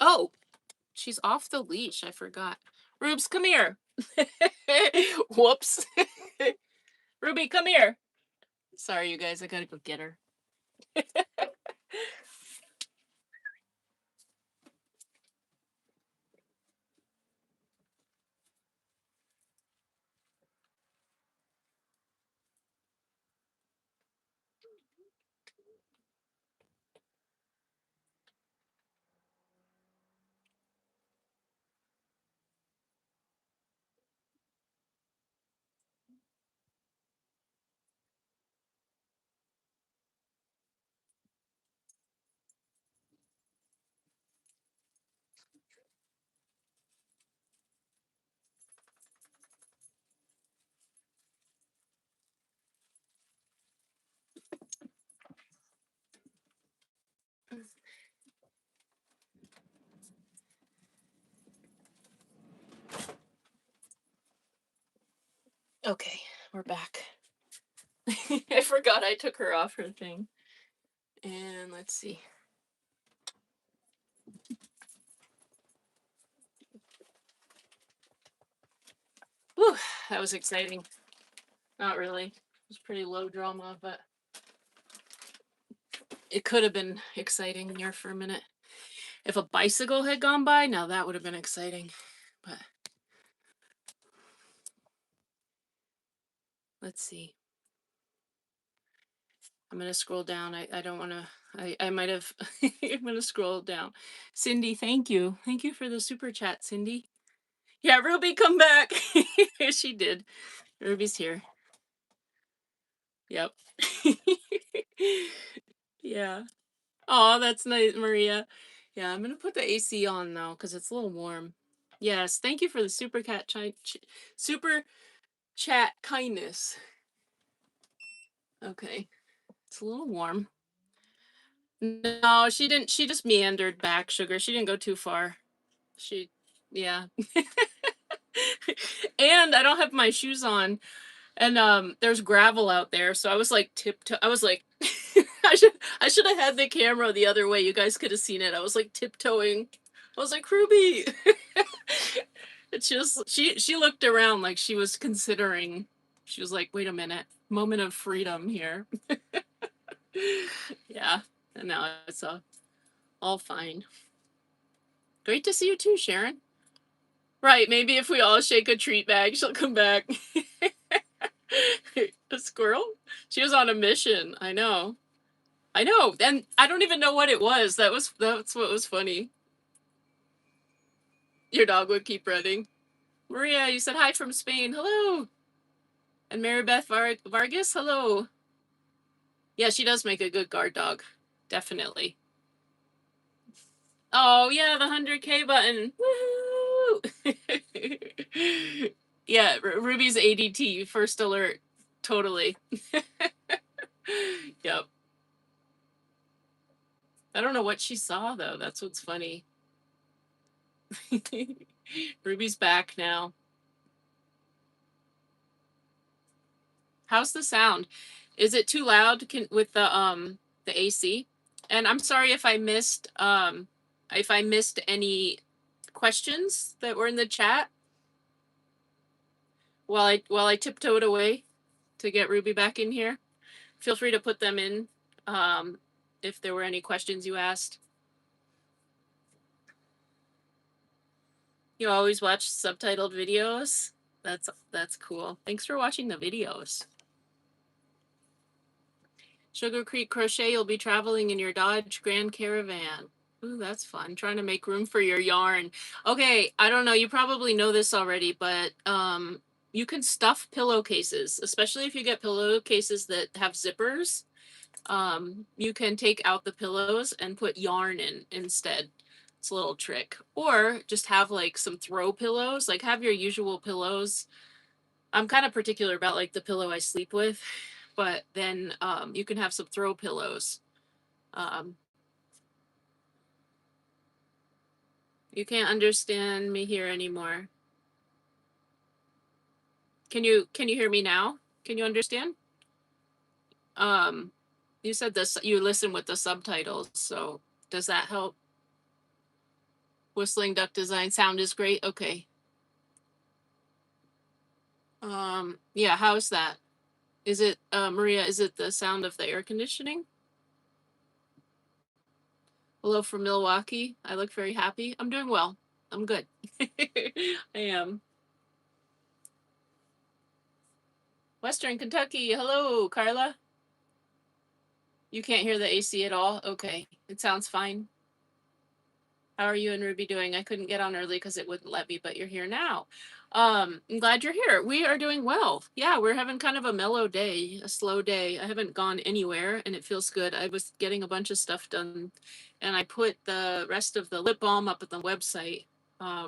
Oh, she's off the leash. I forgot. Rubes, come here. Whoops. Ruby, come here. Sorry, you guys. I gotta go get her. Okay, we're back. I forgot I took her off her thing. And let's see. Whew, that was exciting. Not really. It was pretty low drama, but it could have been exciting here for a minute. If a bicycle had gone by, now that would have been exciting. But let's see. I'm going to scroll down. I don't want to. I might have. I'm going to scroll down. Cindy, thank you. Thank you for the super chat, Cindy. Yeah, Ruby, come back. She did. Ruby's here. Yep. Yeah. Oh, that's nice, Maria. Yeah, I'm gonna put the AC on now because it's a little warm. Yes, thank you for the super chat kindness. Okay, it's a little warm. No, she didn't. She just meandered back, sugar. She didn't go too far. Yeah. And I don't have my shoes on, and there's gravel out there, so I was like tiptoe. I was like, I should have had the camera the other way. You guys could have seen it. I was like tiptoeing. I was like, Ruby. It's just she looked around like she was considering. She was like, wait a minute, moment of freedom here. Yeah, and now it's all fine. Great to see you too, Sharon. Right, maybe if we all shake a treat bag, she'll come back. A squirrel? She was on a mission. I know. I know. And I don't even know what it was. That's what was funny. Your dog would keep running. Maria, you said hi from Spain. Hello. And Maribeth Vargas, hello. Yeah, she does make a good guard dog. Definitely. Oh, yeah, the 100K button. Woohoo! Yeah, Ruby's ADT, first alert. Totally. Yep. I don't know what she saw, though. That's what's funny. Ruby's back now. How's the sound? Is it too loud with the AC? And I'm sorry if I missed any questions that were in the chat while I tiptoed away to get Ruby back in here. Feel free to put them in if there were any questions you asked. You always watch subtitled videos? That's cool. Thanks for watching the videos. Sugar Creek Crochet, you'll be traveling in your Dodge Grand Caravan. Ooh, that's fun. Trying to make room for your yarn. Okay, I don't know. You probably know this already, but you can stuff pillowcases, especially if you get pillowcases that have zippers. You can take out the pillows and put yarn in instead. It's a little trick. Or just have like some throw pillows, like have your usual pillows. I'm kind of particular about like the pillow I sleep with, but then you can have some throw pillows. You can't understand me here anymore. Can you hear me now? Can you understand? You said this you listen with the subtitles, so does that help? Whistling duck design sound is great. Okay. Yeah, how's that? Is it Maria, is it the sound of the air conditioning? Hello from Milwaukee. I look very happy. I'm doing well. I'm good. I am. Western Kentucky. Hello, Carla. You can't hear the AC at all? Okay. It sounds fine. How are you and Ruby doing? I couldn't get on early because it wouldn't let me, but you're here now. I'm glad you're here. We are doing well. Yeah, we're having kind of a mellow day, a slow day. I haven't gone anywhere and it feels good. I was getting a bunch of stuff done and I put the rest of the lip balm up at the website. I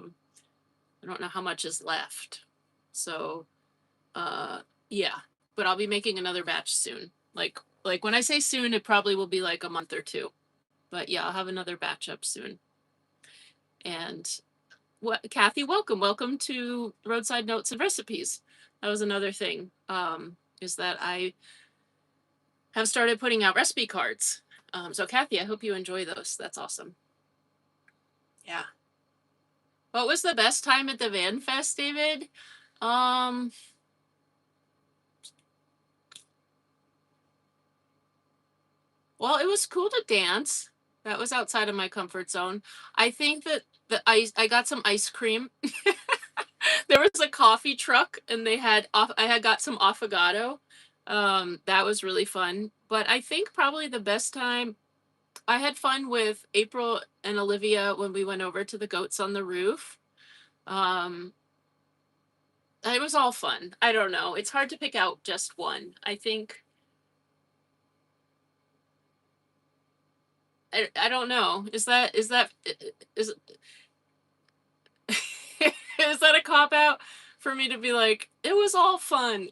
don't know how much is left. So, yeah, but I'll be making another batch soon. Like when I say soon, it probably will be like a month or two. But yeah, I'll have another batch up soon. And what, Kathy, welcome to Roadside Notes and Recipes. That was another thing. Is that I have started putting out recipe cards. So Kathy, I hope you enjoy those. That's awesome. Yeah. What was the best time at the Van Fest, David? Um, well, it was cool to dance. That was outside of my comfort zone. I think that I got some ice cream. There was a coffee truck and I had got some affogato. That was really fun. But I think probably the best time I had fun with April and Olivia when we went over to the goats on the roof. Um, it was all fun. I don't know. It's hard to pick out just one. I think I don't know. Is is that a cop out for me to be like, it was all fun?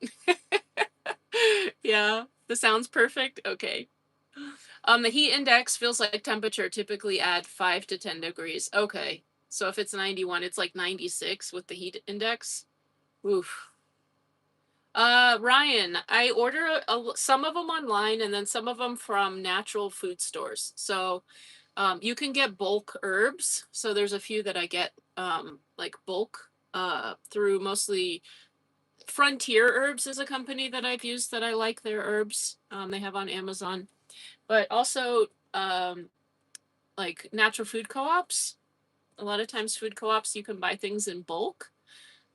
Yeah, the sound's perfect. Okay. The heat index feels like temperature, typically add 5 to 10 degrees. Okay. So if it's 91, it's like 96 with the heat index. Oof. Ryan, I order some of them online and then some of them from natural food stores. So, you can get bulk herbs. So there's a few that I get, like bulk, through mostly Frontier Herbs is a company that I've used that I like their herbs. They have on Amazon, but also, like natural food co-ops. A lot of times food co-ops, you can buy things in bulk,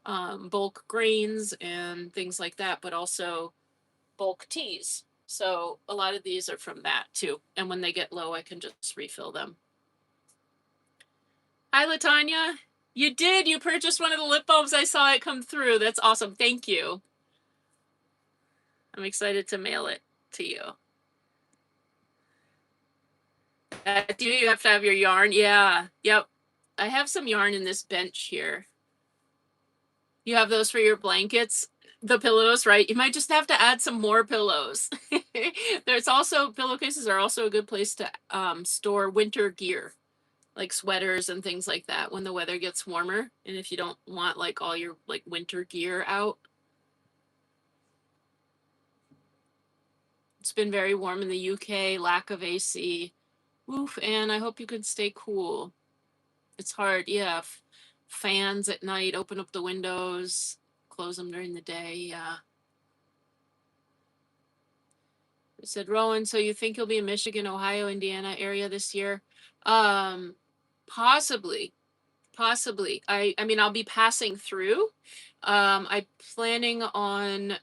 bulk grains and things like that, but also bulk teas. So a lot of these are from that too. And when they get low, I can just refill them. Hi, Latanya. You did. You purchased one of the lip balms. I saw it come through. That's awesome. Thank you. I'm excited to mail it to you. Do you have to have your yarn? Yeah. Yep. I have some yarn in this bench here. You have those for your blankets, the pillows, right? You might just have to add some more pillows. There's also pillowcases are also a good place to store winter gear, like sweaters and things like that when the weather gets warmer. And if you don't want like all your like winter gear out. It's been very warm in the UK, lack of AC. Oof, and I hope you can stay cool. It's hard, yeah. Fans at night, open up the windows, close them during the day, yeah. It said, Rowan, so you think you'll be in Michigan, Ohio, Indiana area this year? Um, possibly, possibly. I mean, I'll be passing through. I'm planning on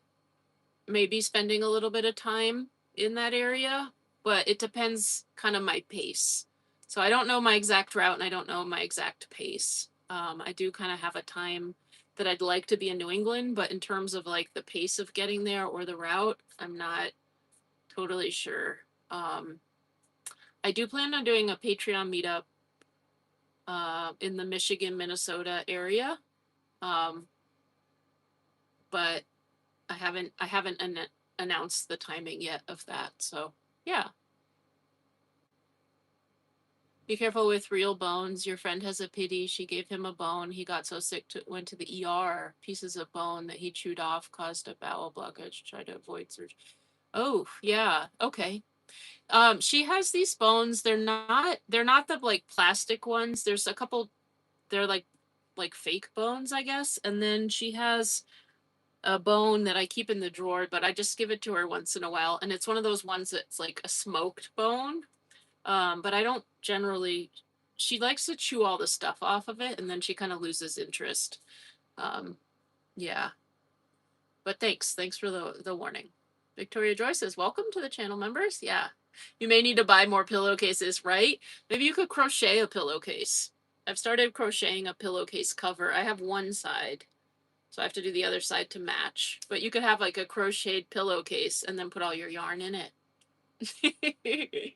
maybe spending a little bit of time in that area, but it depends kind of my pace. So I don't know my exact route and I don't know my exact pace. I do kind of have a time that I'd like to be in New England, but in terms of like the pace of getting there or the route, I'm not totally sure. Um, I do plan on doing a Patreon meetup in the Michigan, Minnesota area. Um, but I haven't announced the timing yet of that. So yeah. Be careful with real bones. Your friend has a pity. She gave him a bone. He got so sick went to the ER. Pieces of bone that he chewed off caused a bowel blockage. Try to avoid surgery. Oh, yeah. Okay. She has these bones. They're not the like plastic ones. There's a couple, they're like fake bones, I guess. And then she has a bone that I keep in the drawer, but I just give it to her once in a while. And it's one of those ones that's like a smoked bone. But I don't generally, she likes to chew all the stuff off of it and then she kind of loses interest. Um, yeah. But thanks for the warning. Victoria Joy says, welcome to the channel, members. Yeah. You may need to buy more pillowcases, right? Maybe you could crochet a pillowcase. I've started crocheting a pillowcase cover. I have one side, so I have to do the other side to match. But you could have like a crocheted pillowcase and then put all your yarn in it.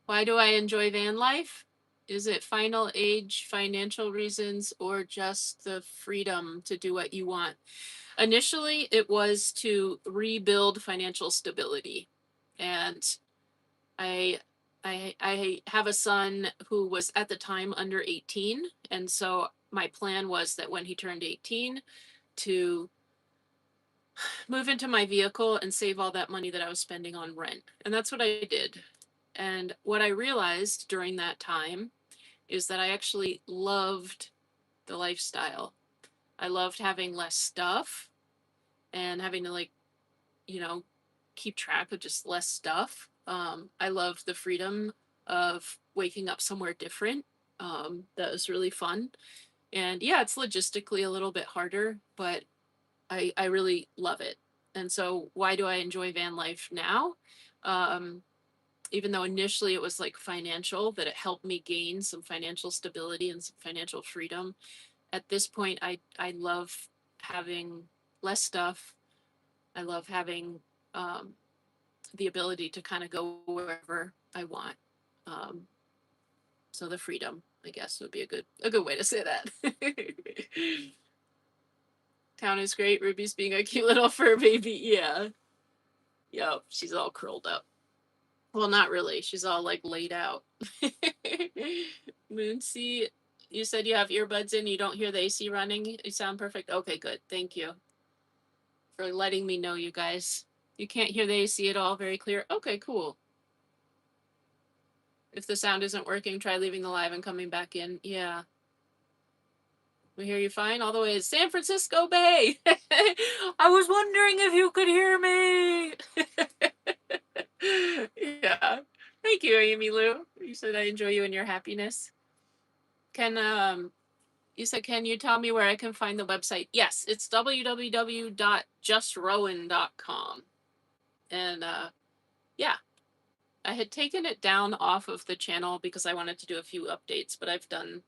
Why do I enjoy van life? Is it final age, financial reasons, or just the freedom to do what you want? Initially, it was to rebuild financial stability. And I I have a son who was at the time under 18, and so my plan was that when he turned 18 to move into my vehicle and save all that money that I was spending on rent. And that's what I did. And what I realized during that time is that I actually loved the lifestyle. I loved having less stuff and having to, like, you know, keep track of just less stuff. I loved the freedom of waking up somewhere different. That was really fun. And yeah, it's logistically a little bit harder, but I really love it. And so why do I enjoy van life now? Um, Even though initially it was like financial, that it helped me gain some financial stability and some financial freedom. At this point, I love having less stuff. I love having um, the ability to kind of go wherever I want. Um, so the freedom, I guess, would be a good way to say that. Town is great. Ruby's being a cute little fur baby. Yeah. Yep. She's all curled up. Well, not really. She's all like laid out. Moonsea, you said you have earbuds in. You don't hear the AC running. You sound perfect. Okay, good. Thank you for letting me know, you guys. You can't hear the AC at all very clear. Okay, cool. If the sound isn't working, try leaving the live and coming back in. Yeah. We hear you fine all the way to San Francisco Bay. I was wondering if you could hear me. Yeah. Thank you, Amy Lou. You said I enjoy you and your happiness. You said, can you tell me where I can find the website? Yes, it's www.justrowan.com. And yeah, I had taken it down off of the channel because I wanted to do a few updates, but I've done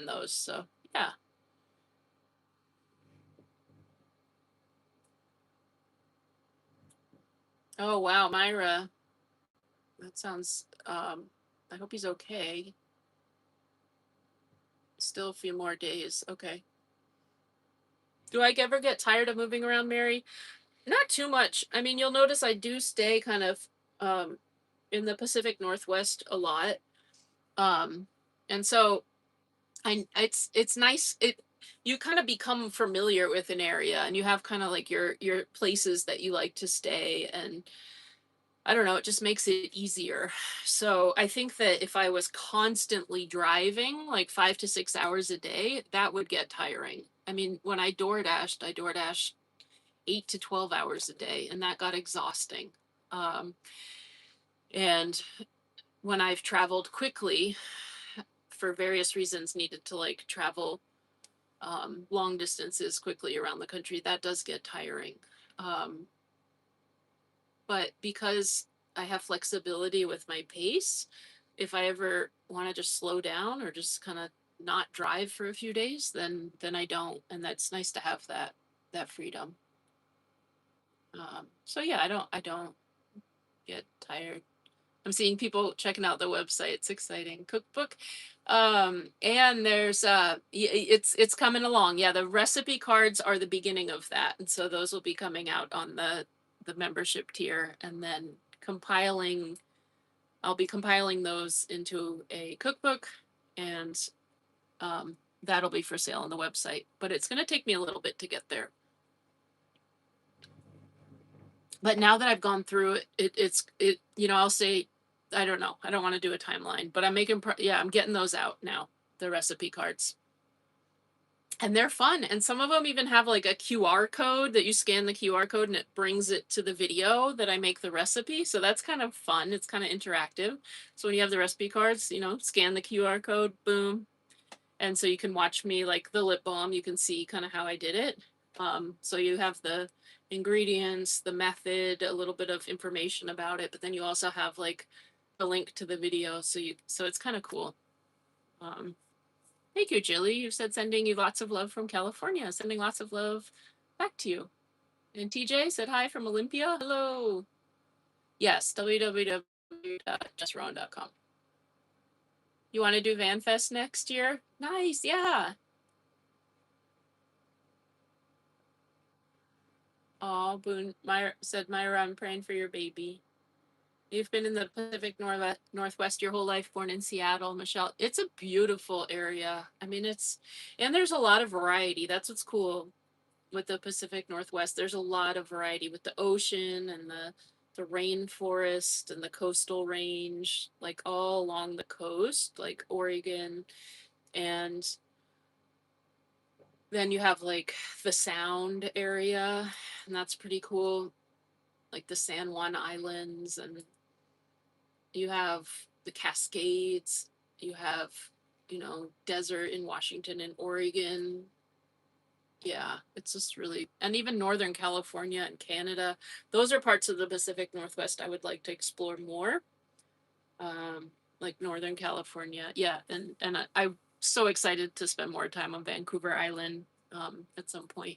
those. So yeah. Oh wow, Myra. That sounds I hope he's okay. Still a few more days. Okay. Do I ever get tired of moving around, Mary? Not too much. I mean, you'll notice I do stay kind of um in the Pacific Northwest a lot. Um and so it's nice. You kind of become familiar with an area and you have kind of like your places that you like to stay, and I don't know, it just makes it easier. So I think that if I was constantly driving like 5 to 6 hours a day, that would get tiring. I mean, when I DoorDashed 8 to 12 hours a day, and that got exhausting. Um, and when I've traveled quickly for various reasons, needed to like travel long distances quickly around the country, that does get tiring. Um, but because I have flexibility with my pace, if I ever want to just slow down or just kind of not drive for a few days, then I don't, and that's nice to have that freedom. So yeah, I don't get tired. I'm seeing people checking out the website. It's exciting. Cookbook. And there's it's coming along. Yeah, the recipe cards are the beginning of that. And so those will be coming out on the membership tier, and then compiling I'll be compiling those into a cookbook, and that'll be for sale on the website. But it's gonna take me a little bit to get there. But now that I've gone through it, I'll say, I don't know, I don't want to do a timeline, but I'm I'm getting those out now, the recipe cards, and they're fun. And some of them even have like a QR code that you scan the QR code and it brings it to the video that I make the recipe. So that's kind of fun. It's kind of interactive. So when you have the recipe cards, scan the QR code, boom, and so you can watch me, like the lip balm, you can see kind of how I did it. So you have the ingredients, the method, a little bit of information about it, but then you also have like a link to the video. So it's kind of cool. Thank you, Jilly. You said sending you lots of love from California. Sending lots of love back to you. And TJ said hi from Olympia. Hello. Yes, www.justrowan.com. You want to do VanFest next year? Nice, yeah. Oh, Boone, Myra said, Myra, I'm praying for your baby. You've been in the Pacific Northwest your whole life, born in Seattle, Michelle. It's a beautiful area. I mean, and there's a lot of variety. That's what's cool with the Pacific Northwest. There's a lot of variety with the ocean and the rainforest and the coastal range, like all along the coast, like Oregon. And then you have like the Sound area, and that's pretty cool, like the San Juan Islands, and you have the Cascades, you have, desert in Washington and Oregon. Yeah, it's just really, and even Northern California and Canada. Those are parts of the Pacific Northwest I would like to explore more. Um, like Northern California. Yeah, I'm so excited to spend more time on Vancouver Island at some point.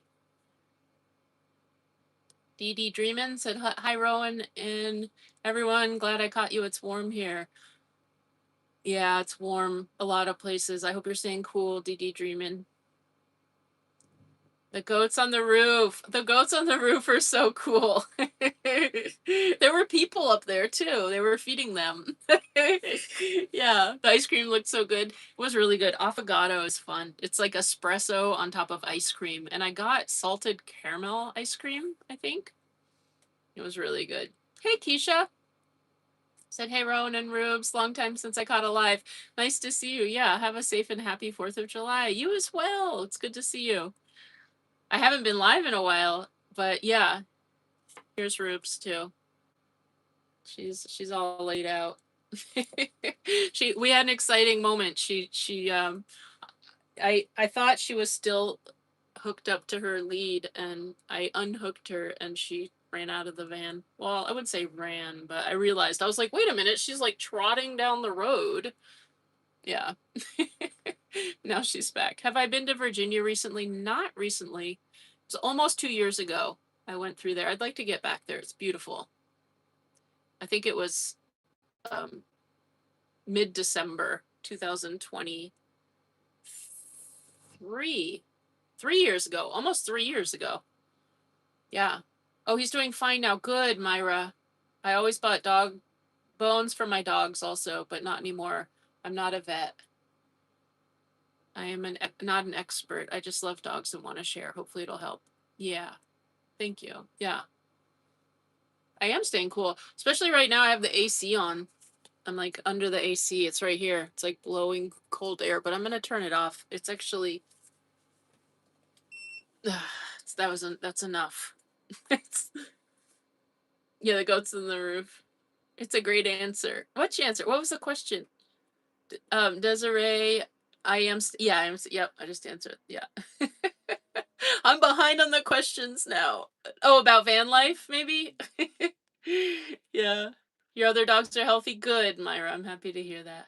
Dee Dee Dreamin said, "Hi, Rowan, and everyone. Glad I caught you. It's warm here." Yeah, it's warm a lot of places. I hope you're staying cool, Dee Dee Dreamin. The goats on the roof. The goats on the roof are so cool. There were people up there too. They were feeding them. Yeah, the ice cream looked so good. It was really good. Affogato is fun. It's like espresso on top of ice cream. And I got salted caramel ice cream, I think. It was really good. Hey, Keisha. Said, hey, Rowan and Rubes. Long time since I caught a live. Nice to see you. Yeah, have a safe and happy 4th of July. You as well. It's good to see you. I haven't been live in a while, but yeah, here's Rubes too. She's all laid out. We had an exciting moment. I thought she was still hooked up to her lead, and I unhooked her and she ran out of the van. Well, I wouldn't say ran, but I realized, I was like, wait a minute, she's like trotting down the road. Yeah. Now she's back. Have I been to Virginia recently? Not recently. It's almost 2 years ago I went through there. I'd like to get back there. It's beautiful. I think it was um, mid-December 2023. 3 years ago. Almost 3 years ago. Yeah. Oh, he's doing fine now. Good, Myra. I always bought dog bones for my dogs also, but not anymore. I'm not a vet. I am not an expert. I just love dogs and want to share. Hopefully it'll help. Yeah. Thank you. Yeah. I am staying cool. Especially right now I have the AC on. I'm like under the AC. It's right here. It's like blowing cold air, but I'm going to turn it off. It's actually that's enough. Yeah, the goats on the roof. It's a great answer. What's your answer? What was the question? Desiree, yeah, yep, I just answered. Yeah. I'm behind on the questions now. Oh, about van life, maybe? Yeah. Your other dogs are healthy? Good, Myra. I'm happy to hear that.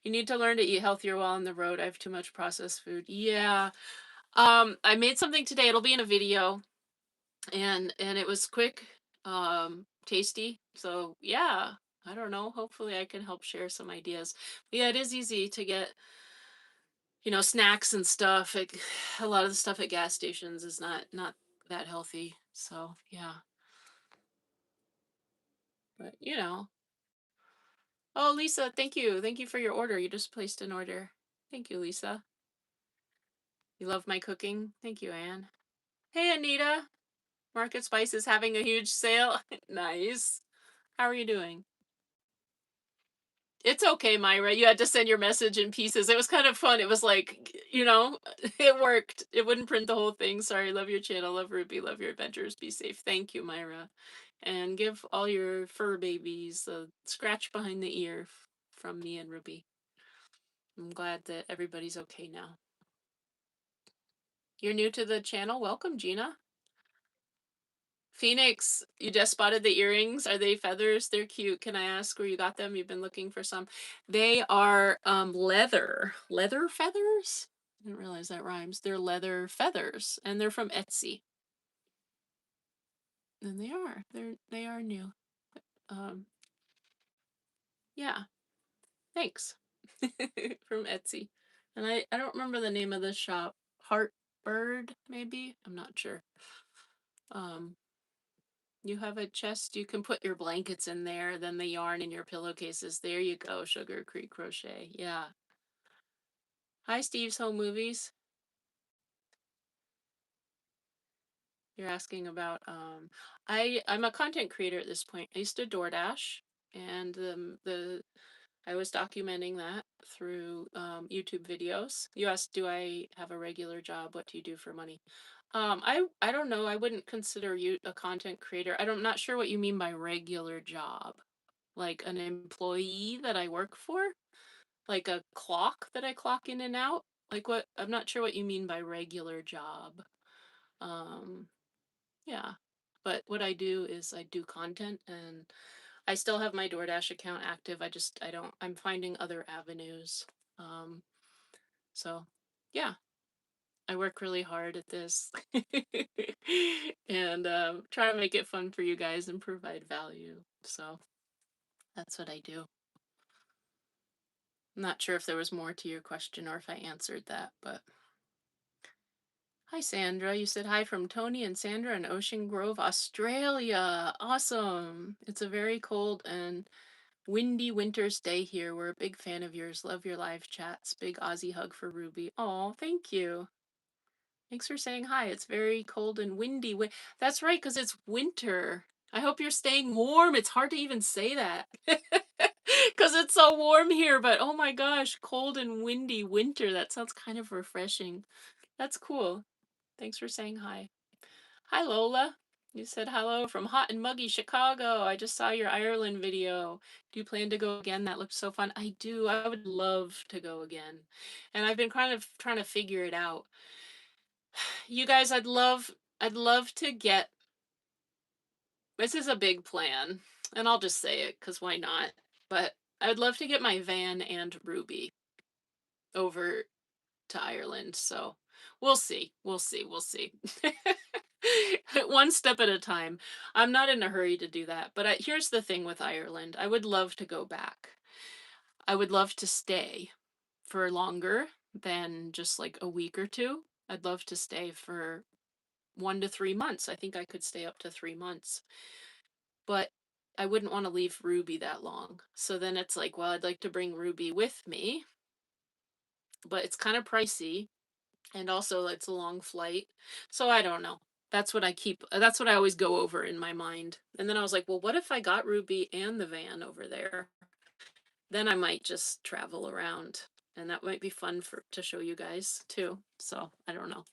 You need to learn to eat healthier while on the road. I have too much processed food. Yeah. I made something today. It'll be in a video. And it was quick, tasty. So yeah, I don't know. Hopefully I can help share some ideas. But yeah, it is easy to get, snacks and stuff. A lot of the stuff at gas stations is not that healthy. So yeah. But Oh, Lisa, thank you. Thank you for your order. You just placed an order. Thank you, Lisa. You love my cooking. Thank you, Anne. Hey, Anita. Market Spice is having a huge sale. Nice. How are you doing? It's okay, Myra. You had to send your message in pieces. It was kind of fun. It was like, it worked. It wouldn't print the whole thing. Sorry. Love your channel. Love Ruby. Love your adventures. Be safe. Thank you, Myra. And give all your fur babies a scratch behind the ear from me and Ruby. I'm glad that everybody's okay now. You're new to the channel. Welcome, Gina. Phoenix, you just spotted the earrings. Are they feathers? They're cute. Can I ask where you got them? You've been looking for some. They are leather. Leather feathers? I didn't realize that rhymes. They're leather feathers, and they're from Etsy. And they are. They are new. Um, yeah. Thanks. From Etsy. And I don't remember the name of the shop. Heart Bird, maybe? I'm not sure. Um, You have a chest, you can put your blankets in there, then the yarn in your pillowcases. There you go, Sugar Creek Crochet. Yeah. Hi, Steve's Home Movies. You're asking about I'm a content creator at this point. I used to DoorDash and I was documenting that through YouTube videos. You asked, do I have a regular job? What do you do for money? I don't know. I wouldn't consider you a content creator. I'm not sure what you mean by regular job. Like an employee that I work for? Like a clock that I clock in and out? Like what? I'm not sure what you mean by regular job. Um, yeah. But what I do is I do content and I still have my DoorDash account active. I don't, I'm finding other avenues. Um, so yeah, I work really hard at this and try to make it fun for you guys and provide value. So that's what I do. I'm not sure if there was more to your question or if I answered that, but hi, Sandra. You said hi from Tony and Sandra in Ocean Grove, Australia. Awesome. It's a very cold and windy winter's day here. We're a big fan of yours. Love your live chats. Big Aussie hug for Ruby. Oh, thank you. Thanks for saying hi. It's very cold and windy. That's right, because it's winter. I hope you're staying warm. It's hard to even say that because it's so warm here. But oh my gosh, cold and windy winter. That sounds kind of refreshing. That's cool. Thanks for saying hi. Hi, Lola. You said hello from hot and muggy Chicago. I just saw your Ireland video. Do you plan to go again? That looked so fun. I do. I would love to go again. And I've been kind of trying to figure it out. You guys, I'd love to get, this is a big plan, and I'll just say it because why not? But I'd love to get my van and Ruby over to Ireland. So we'll see. We'll see. We'll see. One step at a time. I'm not in a hurry to do that. But here's the thing with Ireland, I would love to go back. I would love to stay for longer than just like a week or two. I'd love to stay for 1 to 3 months. I think I could stay up to 3 months. But I wouldn't want to leave Ruby that long. So then it's like, well, I'd like to bring Ruby with me, but it's kind of pricey. And also, it's a long flight. So I don't know. That's what I always go over in my mind. And then I was like, well, what if I got Ruby and the van over there? Then I might just travel around. And that might be fun to show you guys too. So I don't know.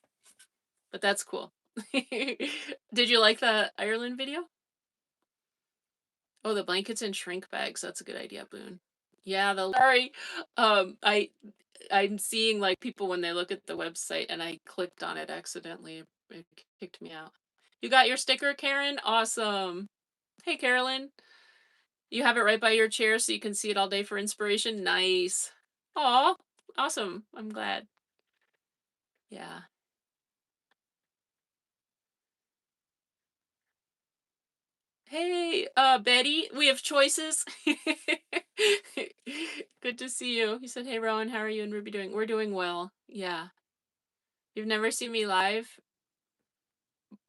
But that's cool. Did you like the Ireland video? Oh, the blankets and shrink bags. That's a good idea, Boone. Yeah, sorry. I'm seeing like people when they look at the website and I clicked on it accidentally. It kicked me out. You got your sticker, Karen? Awesome. Hey, Carolyn. You have it right by your chair so you can see it all day for inspiration. Nice. Aw, awesome. I'm glad. Yeah. Hey, Betty, we have choices. Good to see you. You said, hey, Rowan, how are you and Ruby doing? We're doing well. Yeah. You've never seen me live,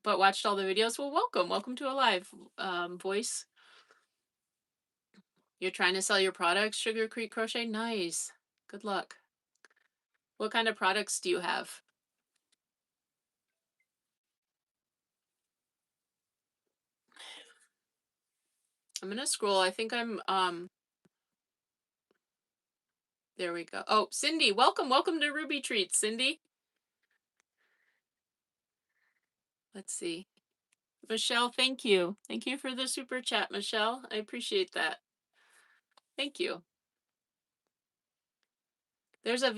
but watched all the videos? Well, welcome. Welcome to a live voice. You're trying to sell your products, Sugar Creek Crochet? Nice. Good luck. What kind of products do you have? I'm gonna scroll. I think there we go. Oh, Cindy, welcome. Welcome to Ruby Treats, Cindy. Let's see. Michelle, thank you. Thank you for the super chat, Michelle. I appreciate that. Thank you. There's a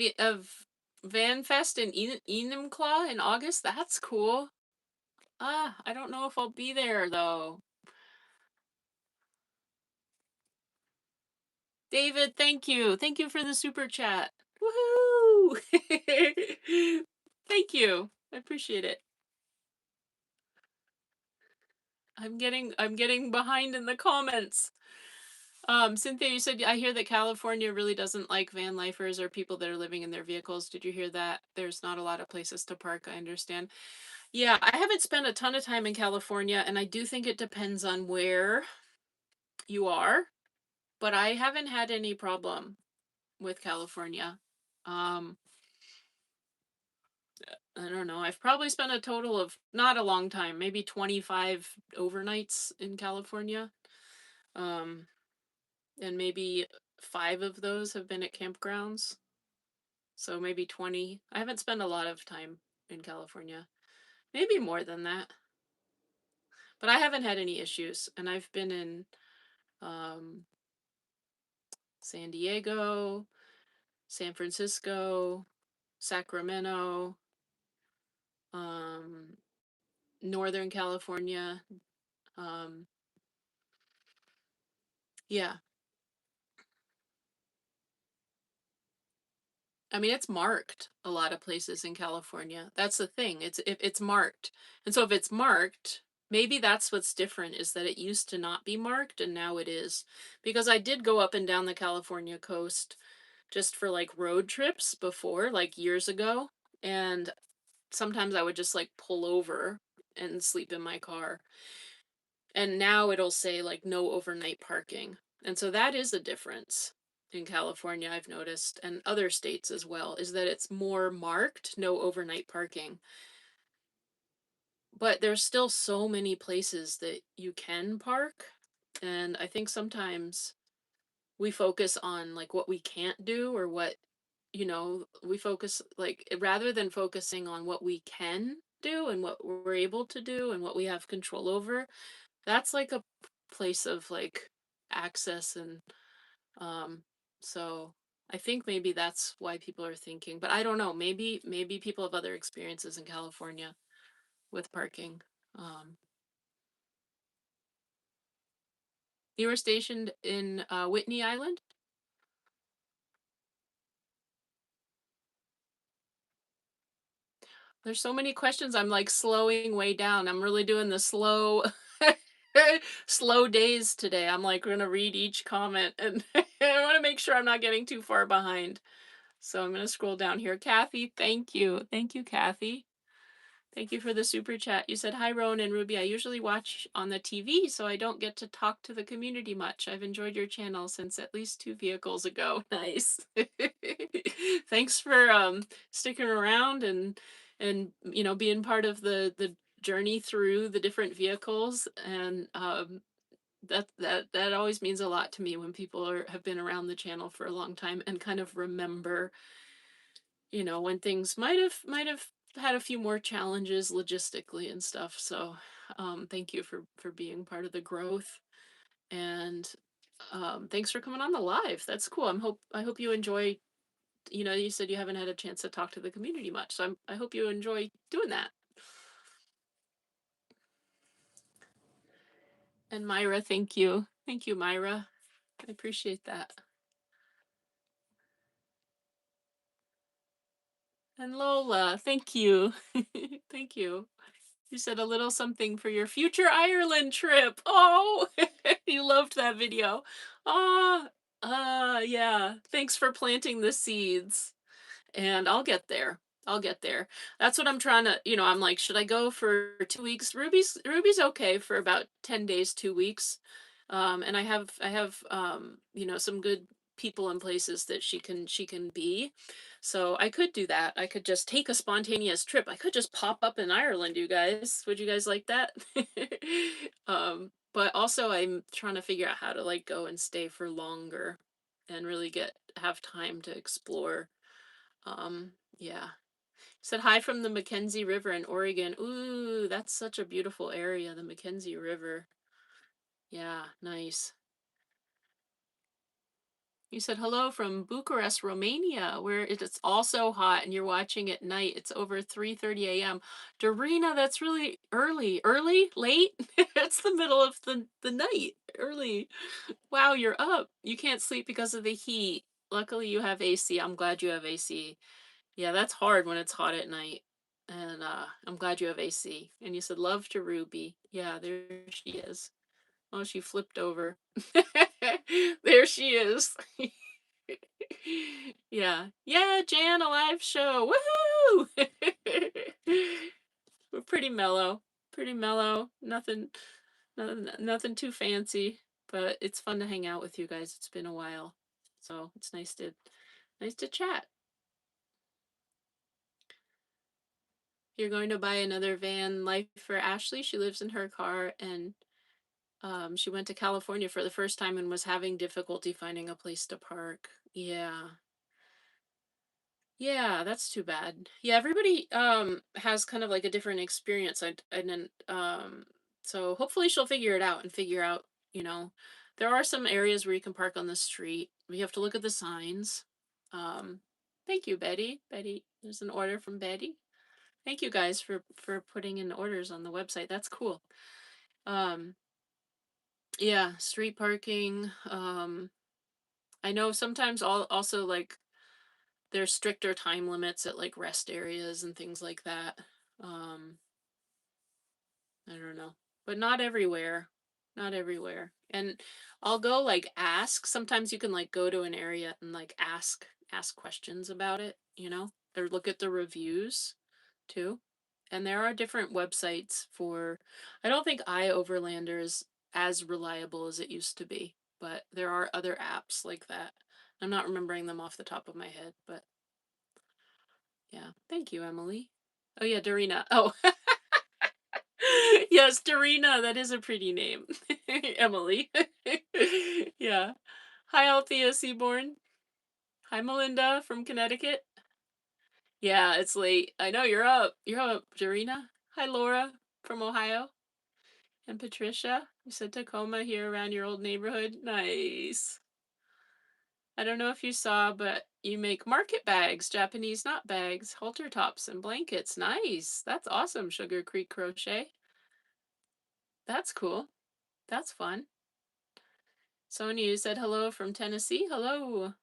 Van Fest in Enumclaw in August. That's cool. Ah, I don't know if I'll be there though. David, thank you. Thank you for the super chat. Woohoo! Thank you. I appreciate it. I'm getting behind in the comments. Cynthia, you said I hear that California really doesn't like van lifers or people that are living in their vehicles. Did you hear that? There's not a lot of places to park, I understand. Yeah, I haven't spent a ton of time in California, and I do think it depends on where you are, but I haven't had any problem with California. Um, I don't know. I've probably spent a total of not a long time, maybe 25 overnights in California. Um, and maybe 5 of those have been at campgrounds. So maybe 20. I haven't spent a lot of time in California. Maybe more than that. But I haven't had any issues. And I've been in um, San Diego, San Francisco, Sacramento, um, Northern California. Um, yeah, I mean it's marked a lot of places in California. That's the thing. It's if it's marked. And so if it's marked, maybe that's what's different is that it used to not be marked and now it is. Because I did go up and down the California coast just for like road trips before, like years ago, and sometimes I would just like pull over and sleep in my car. And now it'll say like no overnight parking. And so that is a difference in California, I've noticed, and other states as well, is that it's more marked no overnight parking. But there's still so many places that you can park. And I think sometimes we focus on like what we can't do or what, we focus like rather than focusing on what we can do and what we're able to do and what we have control over. That's like a place of like access and um so I think maybe that's why people are thinking, but I don't know, maybe people have other experiences in California with parking. Um you were stationed in Whitney Island? There's so many questions. I'm like slowing way down. I'm really doing the slow slow days today. I'm like going to read each comment and I want to make sure I'm not getting too far behind. So I'm going to scroll down here. Kathy, thank you. Thank you, Kathy. Thank you for the super chat. You said, "Hi, Rowan and Ruby. I usually watch on the TV, so I don't get to talk to the community much. I've enjoyed your channel since at least 2 vehicles ago." Nice. Thanks for sticking around and being part of the journey through the different vehicles. And that always means a lot to me when people have been around the channel for a long time and kind of remember when things might have had a few more challenges logistically and stuff. So thank you for being part of the growth, and thanks for coming on the live. That's cool. I hope you enjoy. You said you haven't had a chance to talk to the community much, so I hope you enjoy doing that. And Myra, thank you, Myra. I appreciate that. And Lola, thank you. Thank you. You said a little something for your future Ireland trip. Oh, you loved that video. Oh, yeah. Thanks for planting the seeds. And I'll get there. I'll get there. That's what I'm trying to, I'm like, should I go for 2 weeks? Ruby's okay for about 10 days, 2 weeks. And I have some good people and places that she can be. So I could do that. I could just take a spontaneous trip. I could just pop up in Ireland, you guys. Would you guys like that? But also I'm trying to figure out how to like go and stay for longer and really have time to explore. Yeah. Said hi from the Mackenzie River in Oregon. Ooh, that's such a beautiful area, the Mackenzie River. Yeah, nice. You said hello from Bucharest, Romania, where it's also hot and you're watching at night. It's over 3:30 a.m. Dorina, that's really early. Early? Late? It's the middle of the night. Early. Wow, you're up. You can't sleep because of the heat. Luckily you have AC. I'm glad you have AC. Yeah, that's hard when it's hot at night. And I'm glad you have AC. And you said love to Ruby. Yeah, there she is. Oh, she flipped over. There she is. Yeah. Yeah, Jan, a live show. Woohoo! We're Pretty mellow. Pretty mellow. Nothing too fancy, but it's fun to hang out with you guys. It's been a while. So, it's nice to chat. You're going to buy another van life for Ashley. She lives in her car and she went to California for the first time and was having difficulty finding a place to park. Yeah. Yeah, that's too bad. Yeah, everybody has kind of like a different experience. And then so hopefully she'll figure it out and figure out, you know, there are some areas where you can park on the street. We have to look at the signs. Um thank you, Betty. Betty, there's an order from Betty. Thank you guys for putting in orders on the website. That's cool. Um yeah, street parking. I know sometimes also like there's stricter time limits at like rest areas and things like that. Um, I don't know, but not everywhere. Not everywhere. And I'll go like ask. Sometimes you can like go to an area and like ask questions about it, or look at the reviews too. And there are different websites for I don't think iOverlander is as reliable as it used to be, but there are other apps like that. I'm not remembering them off the top of my head, but yeah. Thank you, Emily. Oh yeah, Darina. Oh. Yes, Darina. That is a pretty name. Emily. Yeah. Hi, Althea Seaborn. Hi, Melinda from Connecticut. Yeah, it's late. I know you're up. You're up, Darina. Hi, Laura from Ohio. And Patricia. You said Tacoma here around your old neighborhood. Nice. I don't know if you saw, but you make market bags, Japanese knot bags, halter tops, and blankets. Nice. That's awesome, Sugar Creek Crochet. That's cool. That's fun. Sonia, you said hello from Tennessee. Hello.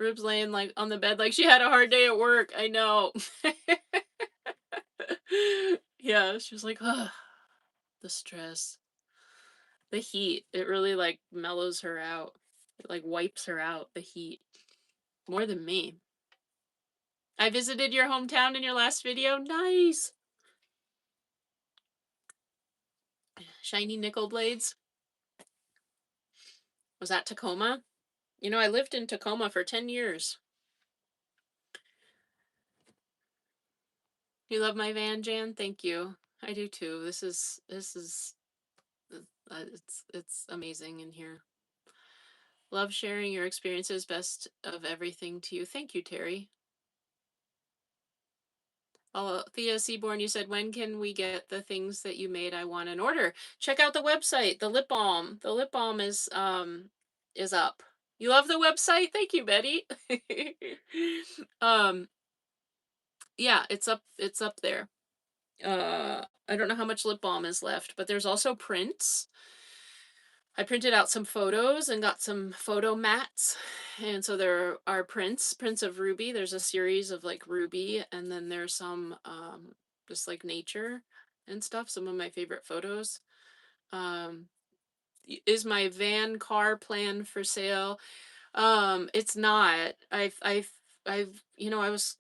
Rubes laying like on the bed like she had a hard day at work. I know. Yeah, she was like, oh, the stress. The heat. It really like mellows her out. It like wipes her out, the heat. More than me. I visited your hometown in your last video. Nice. Shiny nickel blades. Was that Tacoma? I lived in Tacoma for 10 years. You love my van, Jan? Thank you. I do too. This is it's amazing in here. Love sharing your experiences. Best of everything to you. Thank you, Terry. Oh, Thea Seaborn, you said, when can we get the things that you made? I want an order. Check out the website. The lip balm. The lip balm is up. You love the website? Thank you, Betty. um yeah, it's up there. I don't know how much lip balm is left, but there's also prints. I printed out some photos and got some photo mats. And so there are prints of Ruby. There's a series of like Ruby, and then there's some just like nature and stuff, some of my favorite photos. Um is my van car plan for sale? It's not. I was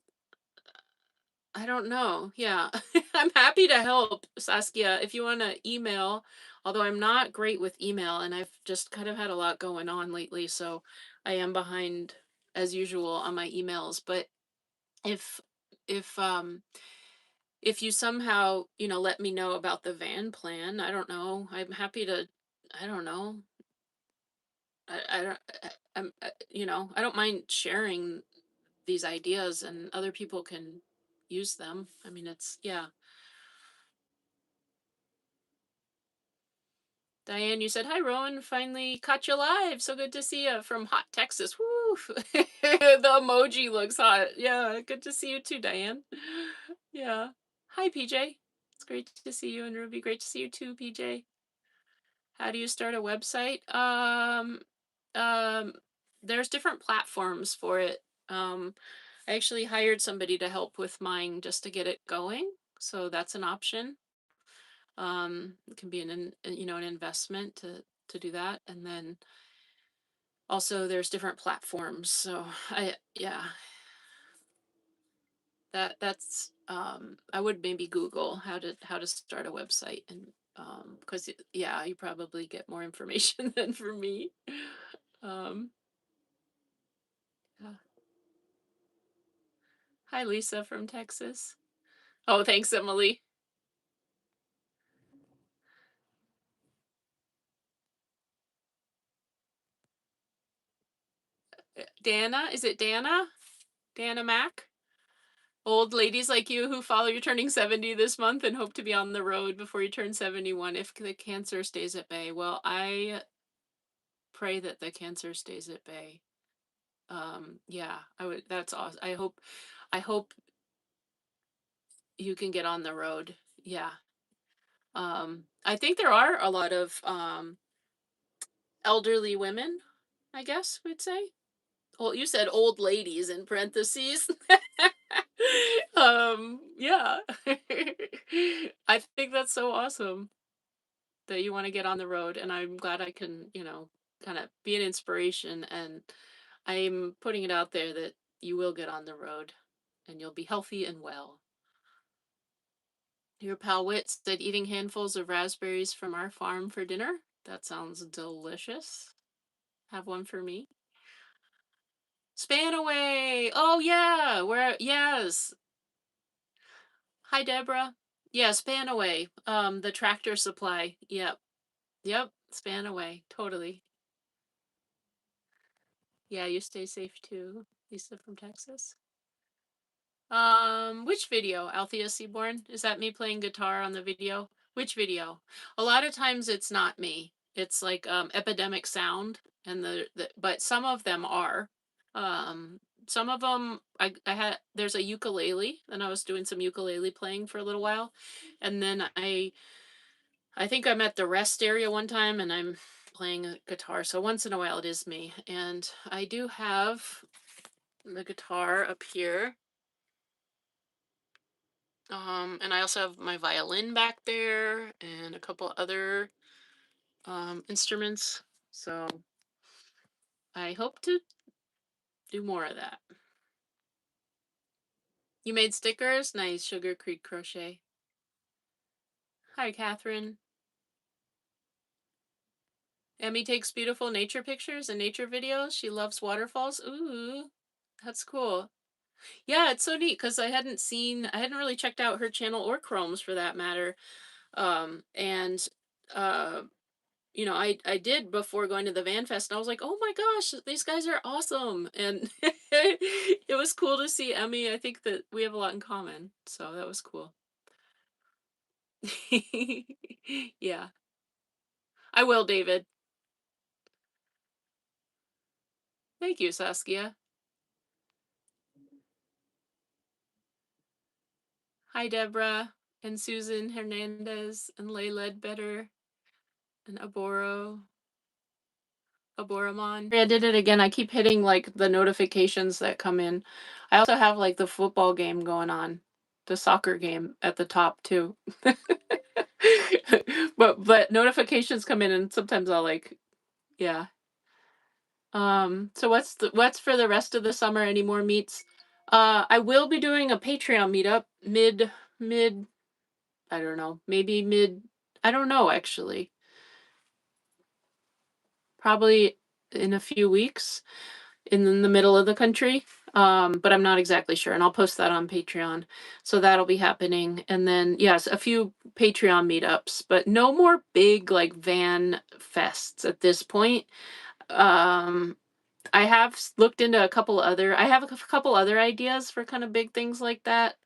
I don't know. Yeah. I'm happy to help, Saskia. If you want to email, although I'm not great with email and I've just kind of had a lot going on lately, so I am behind as usual on my emails, but if if um if you somehow, let me know about the van plan, I don't know. I'm happy to I don't know. I don't I don't mind sharing these ideas and other people can use them. I mean, it's yeah. Diane, you said, hi, Rowan. Finally caught you live. So good to see you from hot Texas. Woo! The emoji looks hot. Yeah, good to see you too, Diane. Yeah. Hi, PJ. It's great to see you, and Ruby. Great to see you too, PJ. How do you start a website? Um, there's different platforms for it. I actually hired somebody to help with mine just to get it going. So that's an option. It can be an investment to do that, and then also there's different platforms. So yeah, That's I would maybe Google how to start a website and because yeah, you probably get more information than for me. Um yeah. Hi Lisa from Texas. Oh, thanks Emily. Dana, is it Dana? Dana Mac? Old ladies like you who follow you're turning 70 this month and hope to be on the road before you turn 71 if the cancer stays at bay. Well, I pray that the cancer stays at bay. Yeah, I would that's awesome. I hope you can get on the road. Yeah. I think there are a lot of elderly women, I guess we'd say. Well, you said old ladies in parentheses. Yeah. I think that's so awesome that you want to get on the road, and I'm glad I can, kind of be an inspiration, and I'm putting it out there that you will get on the road and you'll be healthy and well. Your pal Wit said eating handfuls of raspberries from our farm for dinner. That sounds delicious. Have one for me. Spanaway. Oh yeah. Where yes. Hi Deborah. Yeah, Spanaway. The tractor supply. Yep. Yep. Spanaway. Totally. Yeah, you stay safe too. Lisa from Texas. Which video? Althea Seaborn? Is that me playing guitar on the video? Which video? A lot of times it's not me. It's like epidemic sound and but some of them are. Some of them I had there's a ukulele and I was doing some ukulele playing for a little while. And then I think I'm at the rest area one time and I'm playing a guitar. So once in a while it is me. And I do have the guitar up here. And I also have my violin back there and a couple other instruments. So I hope to do more of that. You made stickers? Nice. Sugar Creek Crochet. Hi, Catherine. Emmy takes beautiful nature pictures and nature videos. She loves waterfalls. Ooh, that's cool. Yeah, it's so neat because I hadn't really checked out her channel or Chrome's for that matter. And uh, I did before going to the Van Fest, and I was like, oh my gosh, these guys are awesome. And it was cool to see Emmy. I think that we have a lot in common. So that was cool. Yeah, I will, David. Thank you, Saskia. Hi, Deborah, and Susan Hernandez, and Lay Ledbetter, and Aboramon. I did it again. I keep hitting like the notifications that come in. I also have like the football game going on, the soccer game at the top too. But notifications come in and sometimes I'll like yeah. So what's for the rest of the summer? Any more meets? I will be doing a Patreon meetup mid I don't know, maybe mid I don't know actually. Probably in a few weeks in the middle of the country. But I'm not exactly sure, and I'll post that on Patreon. So that'll be happening. And then yes, a few Patreon meetups, but no more big like van fests at this point. Um, I have looked into a couple other. I have a couple other ideas for kind of big things like that.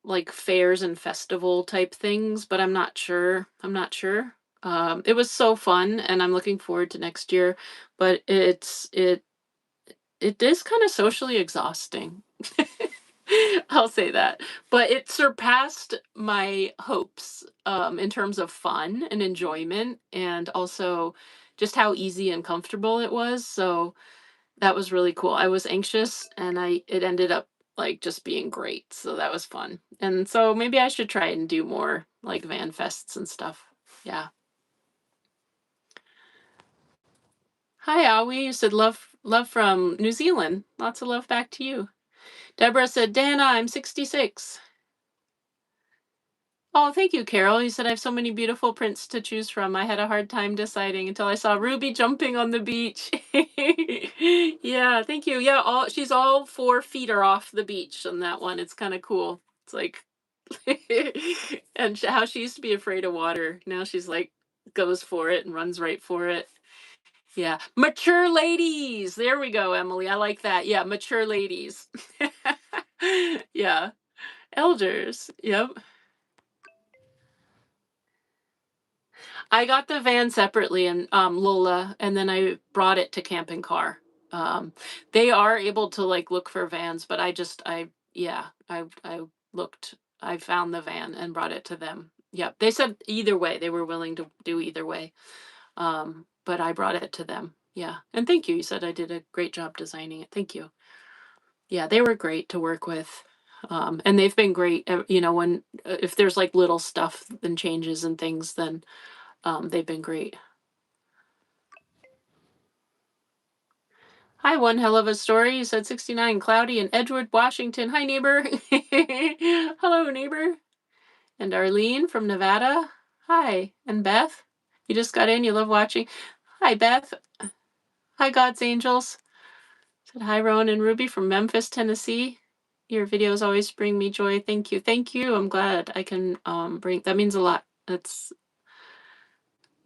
Like fairs and festival type things, but I'm not sure. I'm not sure. It was so fun, and I'm looking forward to next year. But it is kind of socially exhausting. I'll say that. But it surpassed my hopes in terms of fun and enjoyment, and also just how easy and comfortable it was. So that was really cool. I was anxious, and it ended up like just being great. So that was fun. And so maybe I should try and do more like van fests and stuff. Yeah. Hi, Aoi. You said love from New Zealand. Lots of love back to you. Deborah said, Dana, I'm 66. Oh, thank you, Carol. You said I have so many beautiful prints to choose from. I had a hard time deciding until I saw Ruby jumping on the beach. Yeah, thank you. Yeah, she's all 4 feet are off the beach on that one. It's kind of cool. It's like, and how she used to be afraid of water. Now she's like, goes for it and runs right for it. Yeah. Mature ladies. There we go, Emily. I like that. Yeah, mature ladies. Yeah. Elders. Yep. I got the van separately and Lola, and then I brought it to Camping Car. Um, they are able to like look for vans, but I looked, I found the van and brought it to them. Yep. They said either way, they were willing to do either way. But I brought it to them. Yeah. And thank you. You said I did a great job designing it. Thank you. Yeah, they were great to work with. And they've been great, when if there's like little stuff and changes and things, then they've been great. Hi, one hell of a story. You said 69, cloudy in Edgewood, Washington. Hi, neighbor. Hello, neighbor. And Arlene from Nevada. Hi. And Beth. You just got in. You love watching. Hi, Beth. Hi, God's Angels. Said hi, Rowan and Ruby from Memphis, Tennessee. Your videos always bring me joy. Thank you. Thank you. I'm glad I can bring, that means a lot.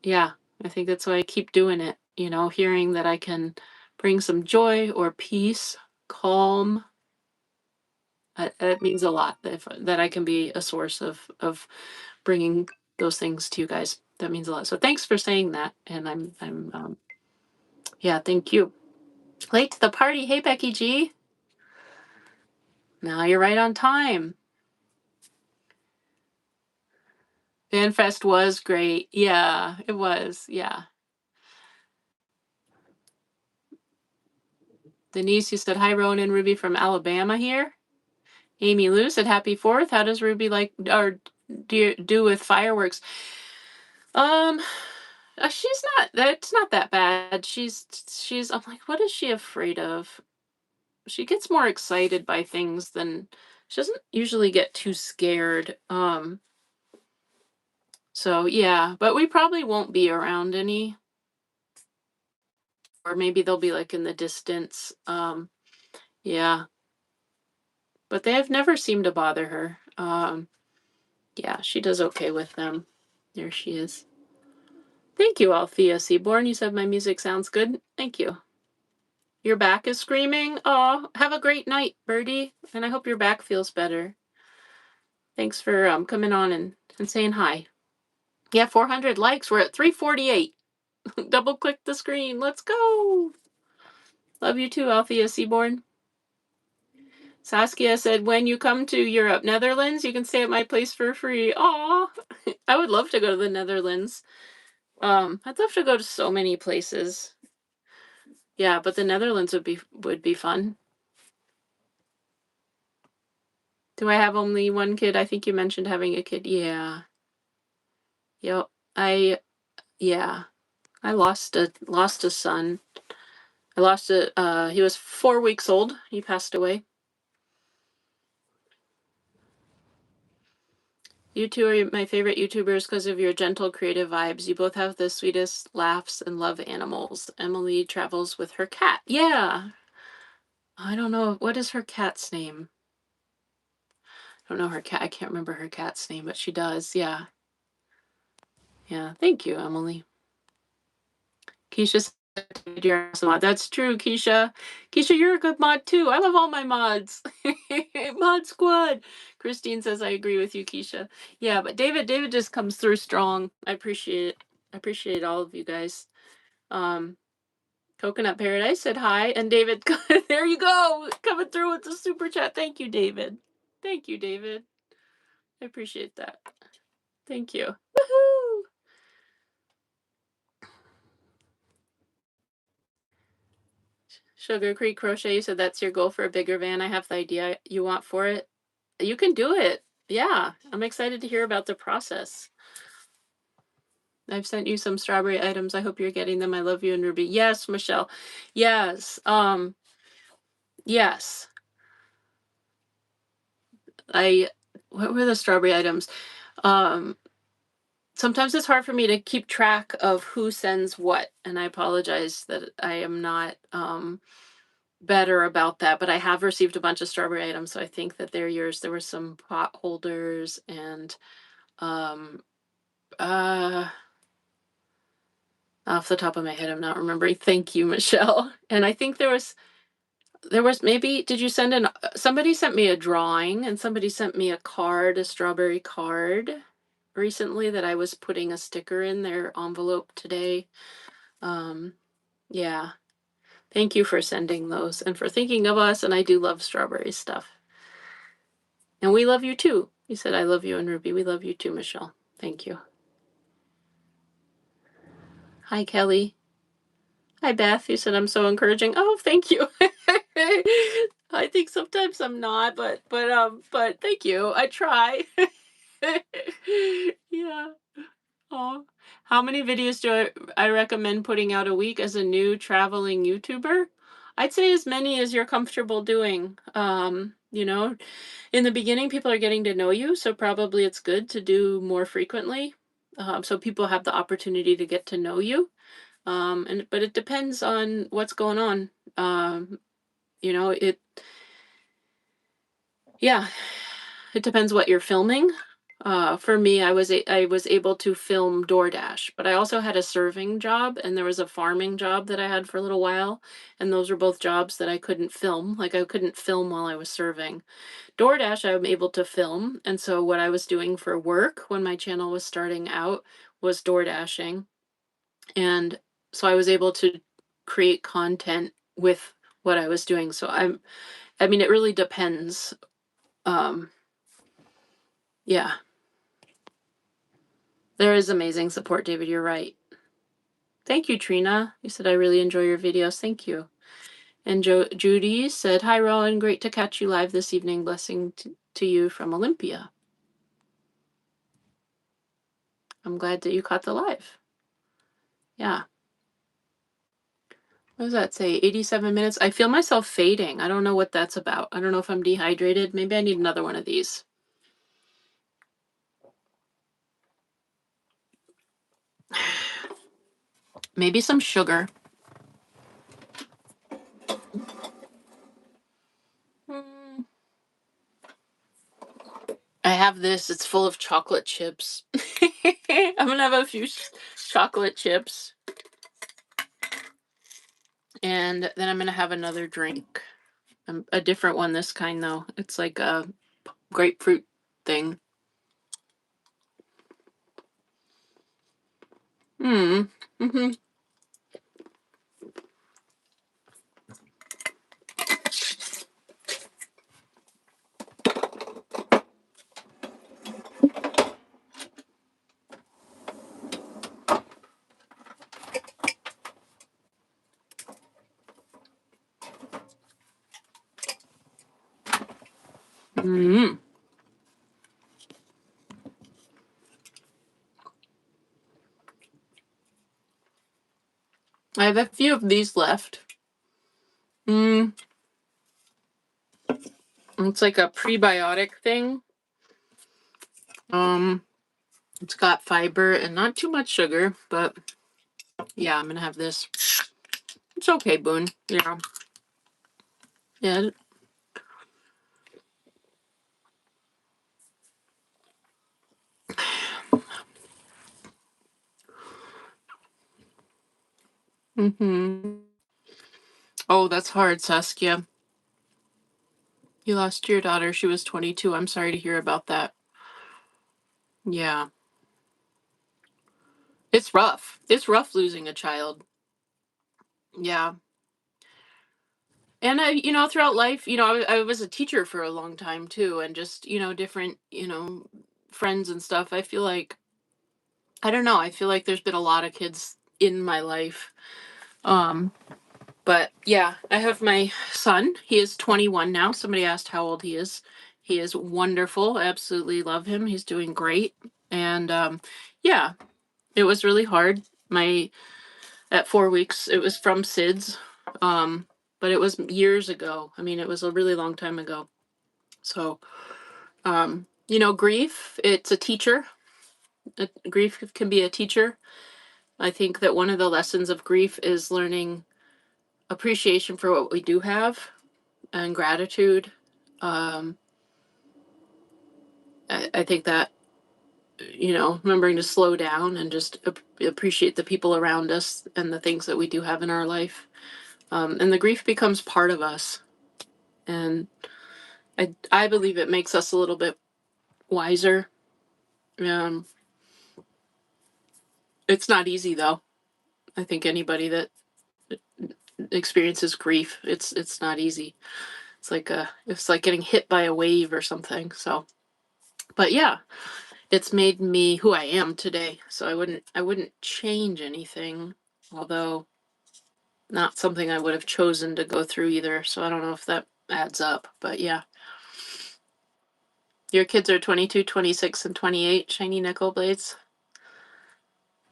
Yeah, I think that's why I keep doing it. Hearing that I can bring some joy or peace, calm. It means a lot that I can be a source of bringing those things to you guys. That means a lot. So thanks for saying that. And yeah, thank you. Late to the party. Hey, Becky G. Now you're right on time. FanFest was great. Yeah, it was. Yeah. Denise, you said hi, Rowan and Ruby from Alabama here. Amy Lou said happy 4th. How does Ruby like or do with fireworks? Um, she's not. That's not that bad. She's. I'm like, what is she afraid of? She gets more excited by things than she doesn't usually get too scared. So yeah, but we probably won't be around any, or maybe they'll be like in the distance. Yeah, but they have never seemed to bother her. Yeah, she does okay with them. There she is. Thank you, Althea Seaborn. You said my music sounds good. Thank you. Your back is screaming. Oh, have a great night, Birdie. And I hope your back feels better. Thanks for coming on and saying hi. Yeah, 400 likes. We're at 348. Double click the screen. Let's go. Love you too, Althea Seaborn. Saskia said, when you come to Europe, Netherlands, you can stay at my place for free. Aw, I would love to go to the Netherlands. I'd love to go to so many places. Yeah, but the Netherlands would be fun. Do I have only one kid? I think you mentioned having a kid. Yeah. Yep. Yeah. I lost a son. He was 4 weeks old. He passed away. You two are my favorite YouTubers because of your gentle, creative vibes. You both have the sweetest laughs and love animals. Emily travels with her cat. Yeah. I don't know. What is her cat's name? I don't know her cat. I can't remember her cat's name, but she does. Yeah. Yeah. Thank you, Emily. Keisha said you're awesome mod. That's true, Keisha. Keisha, you're a good mod too. I love all my mods. Mod squad. Christine says I agree with you, Keisha. Yeah, but David just comes through strong. I appreciate it. I appreciate all of you guys. Coconut Paradise said hi, and David, there you go, coming through with the super chat. Thank you, David. Thank you, David. I appreciate that. Thank you. Woohoo! Sugar Creek Crochet, you said that's your goal for a bigger van. I have the idea you want for it. You can do it. Yeah, I'm excited to hear about the process. I've sent you some strawberry items. I hope you're getting them. I love you and Ruby. Yes, Michelle. Yes. Yes. what were the strawberry items? Um, Sometimes it's hard for me to keep track of who sends what, and I apologize that I am not better about that, but I have received a bunch of strawberry items, so I think that they're yours. There were some pot holders and um uh off the top of my head I'm not remembering. Thank you, Michelle. And I think there was maybe, did you send somebody sent me a drawing and somebody sent me a card, a strawberry card recently that I was putting a sticker in their envelope today. Um yeah. Thank you for sending those and for thinking of us, and I do love strawberry stuff. And we love you too. You said I love you and Ruby. We love you too, Michelle. Thank you. Hi, Kelly. Hi, Beth. You said I'm so encouraging. Oh, thank you. I think sometimes I'm not, but thank you. I try. Yeah. Oh, how many videos do I recommend putting out a week as a new traveling YouTuber? I'd say as many as you're comfortable doing. In the beginning, people are getting to know you, so probably it's good to do more frequently, so people have the opportunity to get to know you. But it depends on what's going on. You know, it Yeah, it depends what you're filming. For me, I was able to film DoorDash, but I also had a serving job and there was a farming job that I had for a little while, and those were both jobs that I couldn't film. Like I couldn't film while I was serving. DoorDash, I'm able to film, and so what I was doing for work when my channel was starting out was door dashing, and so I was able to create content with what I was doing. So I mean, it really depends. Um, yeah. There is amazing support, David. You're right. Thank you, Trina. You said I really enjoy your videos. Thank you. And Judy said, "Hi, Rowan. Great to catch you live this evening. Blessing to you from Olympia." I'm glad that you caught the live. Yeah. What does that say? 87 minutes. I feel myself fading. I don't know what that's about. I don't know if I'm dehydrated. Maybe I need another one of these. Maybe some sugar. Mm. I have this. It's full of chocolate chips. I'm gonna have a few chocolate chips. And then I'm gonna have another drink. A different one this kind though. It's like a grapefruit thing. Hmm. Mm-hmm. Mm-hmm. I have a few of these left. Mm. It's like a prebiotic thing. Um, it's got fiber and not too much sugar, but yeah, I'm gonna have this. It's okay, Boone. Yeah. Yeah. Mm-hmm. Oh, that's hard, Saskia. You lost your daughter. She was 22. I'm sorry to hear about that. Yeah. It's rough. It's rough losing a child. Yeah. And throughout life, I was a teacher for a long time too, and just, different, friends and stuff. I don't know, I feel like there's been a lot of kids in my life. Um, but yeah, I have my son. He is 21 now. Somebody asked how old he is. He is wonderful. I absolutely love him. He's doing great. And yeah, it was really hard. At 4 weeks, it was from SIDS. But it was years ago. I mean, it was a really long time ago. So Grief, it's a teacher. Grief can be a teacher. I think that one of the lessons of grief is learning appreciation for what we do have and gratitude. Um, I think that, remembering to slow down and just appreciate the people around us and the things that we do have in our life. And the grief becomes part of us. And I believe it makes us a little bit wiser. Um, it's not easy though. I think anybody that experiences grief, it's not easy. It's like getting hit by a wave or something. So, but yeah, it's made me who I am today. So I wouldn't change anything, although not something I would have chosen to go through either. So I don't know if that adds up, but yeah. Your kids are 22, 26, and 28 shiny nickel blades.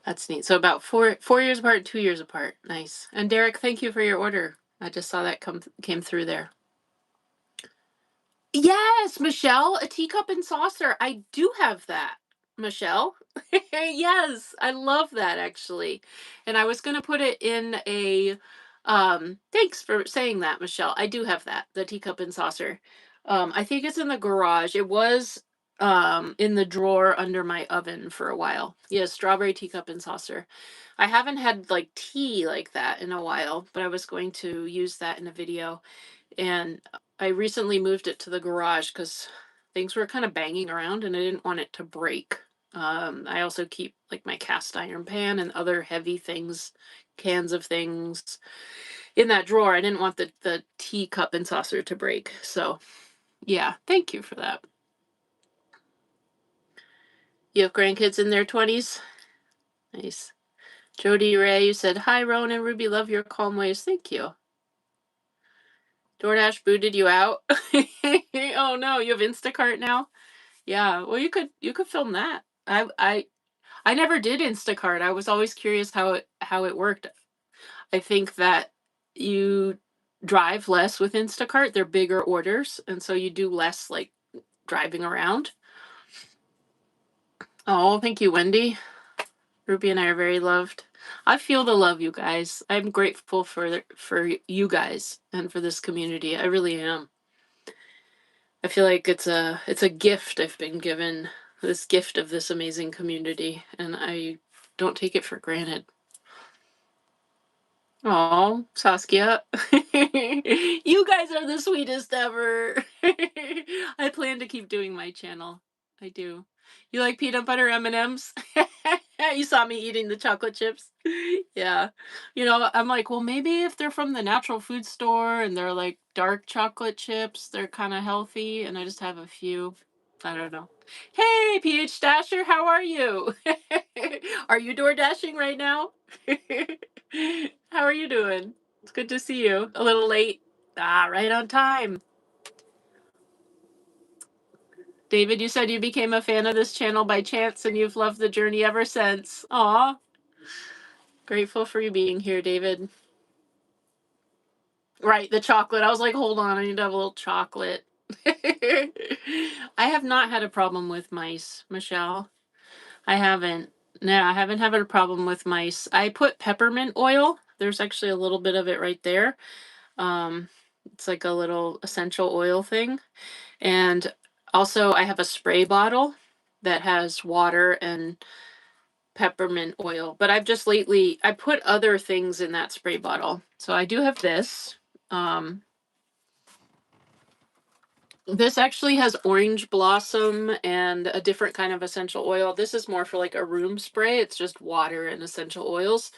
That's neat. So about 4 years apart, 2 years apart. Nice. And Derek, thank you for your order. I just saw that came through there. Yes, Michelle, a teacup and saucer. I do have that, Michelle. Yes, I love that actually. And I was going to put it in a thanks for saying that, Michelle. I do have that, the teacup and saucer. I think it's in the garage. It was in the drawer under my oven for a while. Yes, strawberry teacup and saucer. I haven't had like tea like that in a while, but I was going to use that in a video. And I recently moved it to the garage because things were kind of banging around and I didn't want it to break. I also keep like my cast iron pan and other heavy things, cans of things in that drawer. I didn't want the teacup and saucer to break. So yeah, thank you for that. You have grandkids in their 20s? Nice. Jody Ray, you said, hi, Rowan and Ruby, love your calm ways. Thank you. DoorDash booted you out. Oh no, you have Instacart now? Yeah, well you could film that. I never did Instacart. I was always curious how it worked. I think that you drive less with Instacart. They're bigger orders, and so you do less like driving around. Oh, thank you, Wendy. Ruby and I are very loved. I feel the love, you guys. I'm grateful for you guys and for this community. I really am. I feel like it's a gift I've been given, this gift of this amazing community, and I don't take it for granted. Oh, Saskia. You guys are the sweetest ever. I plan to keep doing my channel. I do. You like peanut butter M&Ms? You saw me eating the chocolate chips. Yeah. I'm like, well, maybe if they're from the natural food store and they're like dark chocolate chips, they're kind of healthy. And I just have a few. I don't know. Hey, PH Dasher, how are you? Are you door dashing right now? How are you doing? It's good to see you. A little late. Ah, right on time. David, you said you became a fan of this channel by chance and you've loved the journey ever since. Aw. Grateful for you being here, David. Right, the chocolate. I was like, hold on, I need to have a little chocolate. I have not had a problem with mice, Michelle. I haven't. No, I haven't had a problem with mice. I put peppermint oil. There's actually a little bit of it right there. Um, it's like a little essential oil thing. And also, I have a spray bottle that has water and peppermint oil. But I've just lately, I put other things in that spray bottle. So I do have this. This actually has orange blossom and a different kind of essential oil. This is more for like a room spray. It's just water and essential oils.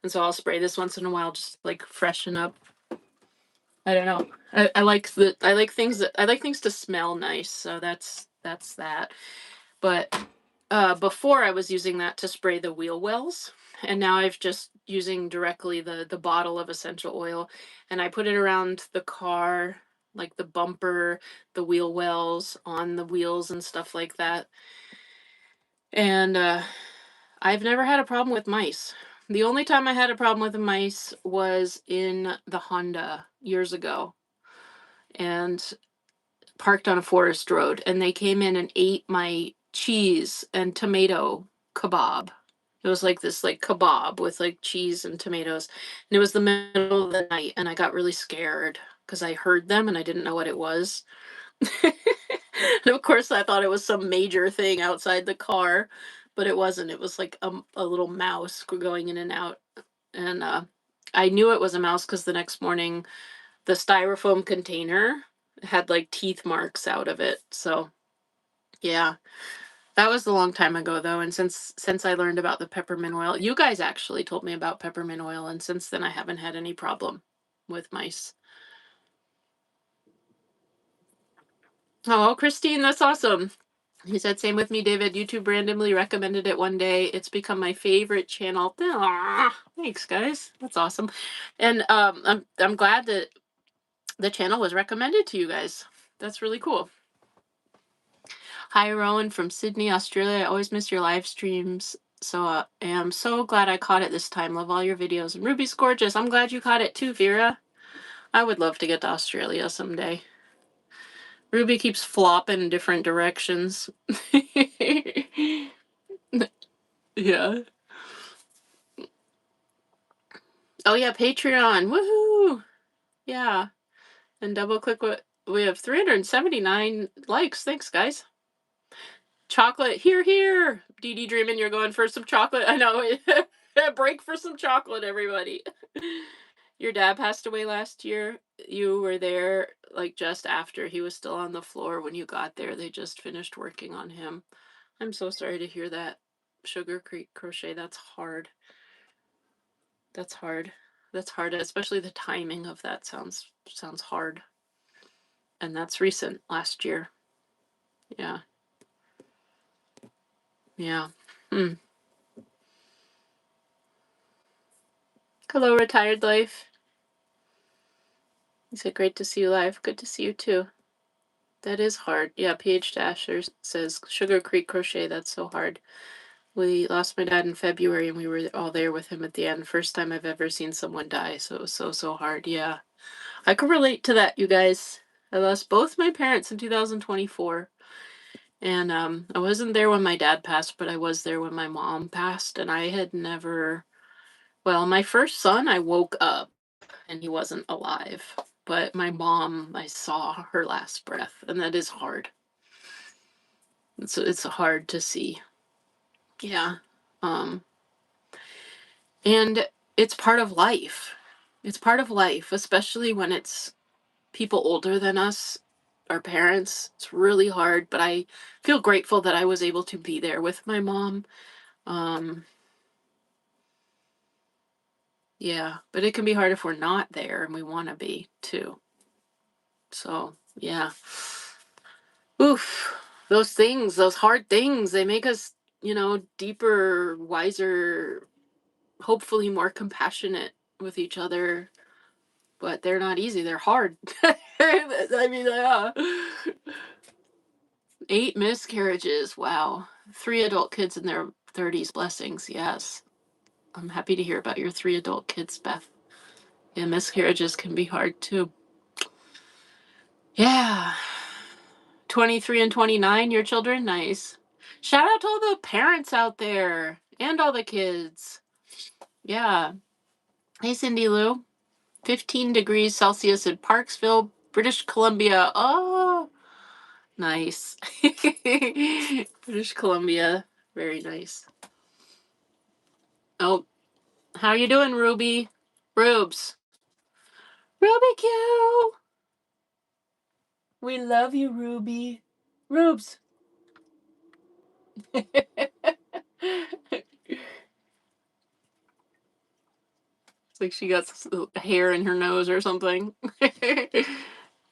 And so I'll spray this once in a while, just like freshen up. I don't know. I like things to smell nice. So that's that. But before I was using that to spray the wheel wells, and now I've just using directly the bottle of essential oil, and I put it around the car, like the bumper, the wheel wells, on the wheels and stuff like that. And I've never had a problem with mice. The only time I had a problem with the mice was in the Honda years ago. And parked on a forest road, and they came in and ate my cheese and tomato kebab. It was like this like kebab with like cheese and tomatoes. And it was the middle of the night, and I got really scared because I heard them and I didn't know what it was. And of course I thought it was some major thing outside the car, but it wasn't. It was like a little mouse going in and out. And I knew it was a mouse because the next morning the styrofoam container had like teeth marks out of it. So yeah, that was a long time ago though. And since I learned about the peppermint oil, you guys actually told me about peppermint oil, and since then I haven't had any problem with mice. Oh, Christine, that's awesome. He said, same with me, David. YouTube randomly recommended it one day. It's become my favorite channel. Aw, thanks, guys. That's awesome. And I'm glad that the channel was recommended to you guys. That's really cool. Hi, Rowan from Sydney, Australia. I always miss your live streams. So I am so glad I caught it this time. Love all your videos. And Ruby's gorgeous. I'm glad you caught it too, Vera. I would love to get to Australia someday. Ruby keeps flopping in different directions. Yeah. Oh yeah, Patreon. Woohoo! Yeah. And double click what we have 379 likes. Thanks, guys. Chocolate, here, here. Dee Dee dreaming you're going for some chocolate. I know. Break for some chocolate, everybody. Your dad passed away last year. You were there like just after. He was still on the floor when you got there. They just finished working on him. I'm so sorry to hear that. Sugar Creek Crochet, that's hard. That's hard. That's hard, especially the timing of that sounds hard. And that's recent, last year. Yeah. Yeah. Hmm. Hello, Retired Life. He said, great to see you live. Good to see you too. That is hard. Yeah, PH Dasher says, Sugar Creek Crochet, that's so hard. We lost my dad in February, and we were all there with him at the end. First time I've ever seen someone die, so it was so hard. Yeah. I could relate to that, you guys. I lost both my parents in 2024. And I wasn't there when my dad passed, but I was there when my mom passed, and I had never, well, my first son, I woke up and he wasn't alive. But my mom, I saw her last breath, and that is hard. It's hard to see. Yeah. Um, and it's part of life. It's part of life, especially when it's people older than us, our parents. It's really hard, but I feel grateful that I was able to be there with my mom. Yeah, but it can be hard if we're not there and we want to be too. So, yeah. Oof. Those things, those hard things, they make us, deeper, wiser, hopefully more compassionate with each other. But they're not easy. They're hard. I mean, yeah. 8 miscarriages. Wow. 3 adult kids in their 30s. Blessings. Yes. I'm happy to hear about your 3 adult kids, Beth. Yeah, miscarriages can be hard too. Yeah. 23 and 29, your children? Nice. Shout out to all the parents out there and all the kids. Yeah. Hey, Cindy Lou. 15 degrees Celsius in Parksville, British Columbia. Oh, nice. British Columbia. Very nice. Oh, how you doing, Ruby? Rubes. Ruby Q. We love you, Ruby. Rubes. It's like she got hair in her nose or something.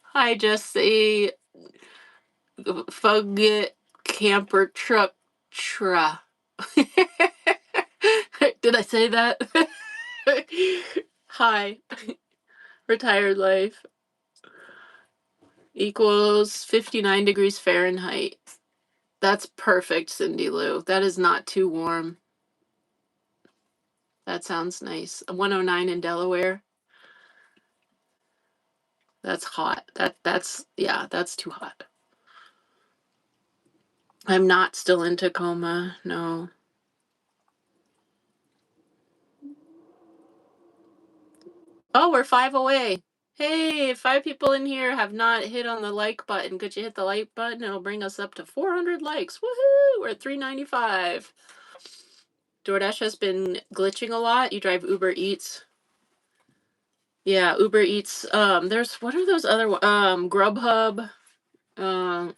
Hi, Jesse. Fugget camper truck tra. Did I say that? Hi. Retired life equals 59 degrees Fahrenheit. That's perfect, Cindy Lou. That is not too warm. That sounds nice. 109 in Delaware. That's hot. Yeah, that's too hot. I'm not still in Tacoma. No. Oh, we're 5 away. Hey, 5 people in here have not hit on the like button. Could you hit the like button? It'll bring us up to 400 likes. Woohoo! We're at 395. DoorDash has been glitching a lot. You drive Uber Eats. Yeah, Uber Eats. There's what are those other Grubhub. Um,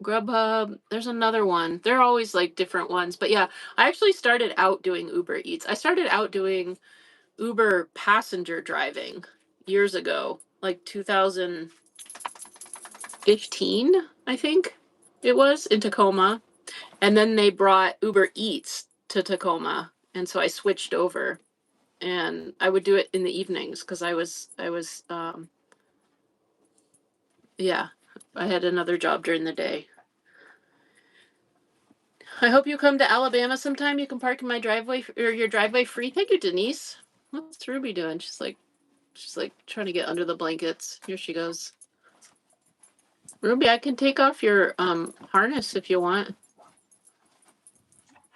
Grubhub. There's another one. They're always like different ones. But yeah, I actually started out doing Uber Eats. I started out doing Uber passenger driving years ago, like 2015, I think it was, in Tacoma. And then they brought Uber Eats to Tacoma. And so I switched over and I would do it in the evenings because yeah, I had another job during the day. I hope you come to Alabama sometime. You can park in my driveway or your driveway free. Thank you, Denise. What's Ruby doing? She's like trying to get under the blankets. Here she goes. Ruby, I can take off your harness if you want.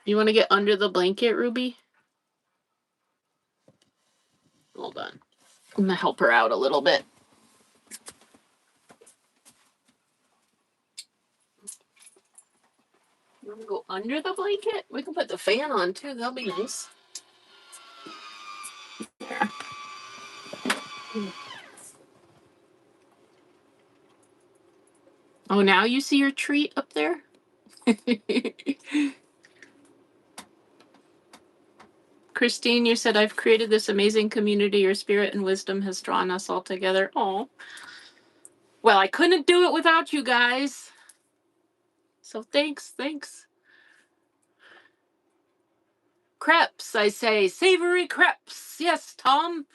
You want to get under the blanket, Ruby? Hold on. I'm gonna help her out a little bit. You want to go under the blanket? We can put the fan on too. That'll be nice. Here. Oh, now you see your treat up there? Christine, you said, I've created this amazing community. Your spirit and wisdom has drawn us all together. Oh, well, I couldn't do it without you guys. So thanks. Crepes, I say. Savory crepes. Yes, Tom.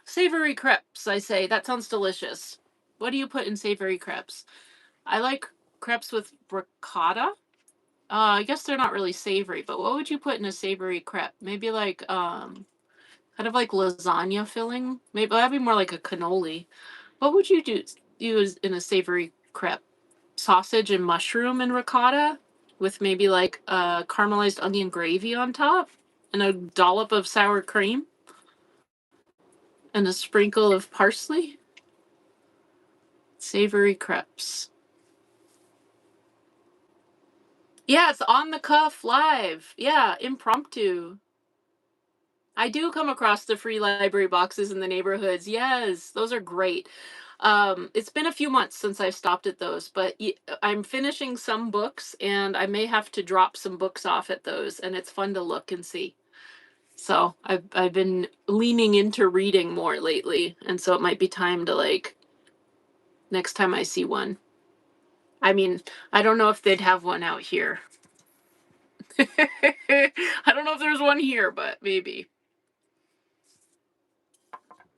Savory crepes, I say. That sounds delicious. What do you put in savory crepes? I like crepes with ricotta. I guess they're not really savory, but what would you put in a savory crepe? Maybe like kind of like lasagna filling. Maybe that'd be more like a cannoli. What would you use in a savory crepe? Sausage and mushroom and ricotta with maybe like caramelized onion gravy on top and a dollop of sour cream and a sprinkle of parsley. Savory crepes. Yeah, it's on the cuff live. Yeah, impromptu. I do come across the free library boxes in the neighborhoods. Yes, those are great. It's been a few months since I've stopped at those, but I'm finishing some books and I may have to drop some books off at those, and it's fun to look and see. So I've been leaning into reading more lately, and so it might be time to like next time I see one. I mean, I don't know if they'd have one out here. I don't know if there's one here, but maybe.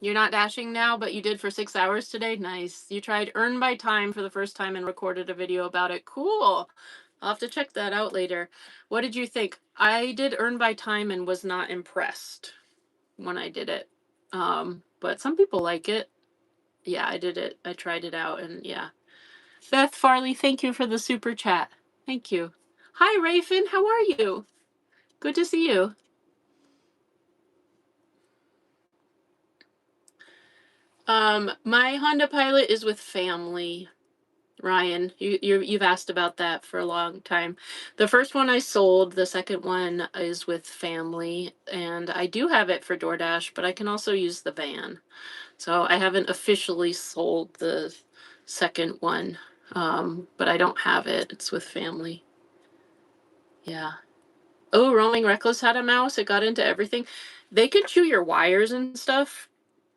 You're not dashing now, but you did for 6 hours today? Nice. You tried Earn by Time for the first time and recorded a video about it. Cool. I'll have to check that out later. What did you think? I did Earn by Time and was not impressed when I did it. But some people like it. Yeah, I did it. I tried it out and yeah. Beth Farley, thank you for the super chat. Thank you. Hi, Rafin. How are you? Good to see you. My Honda Pilot is with family. Ryan, you've asked about that for a long time. The first one I sold, the second one is with family, and I do have it for DoorDash, but I can also use the van. So I haven't officially sold the second one, but I don't have it. It's with family. Yeah. Oh, Roaming Reckless had a mouse. It got into everything. They can chew your wires and stuff.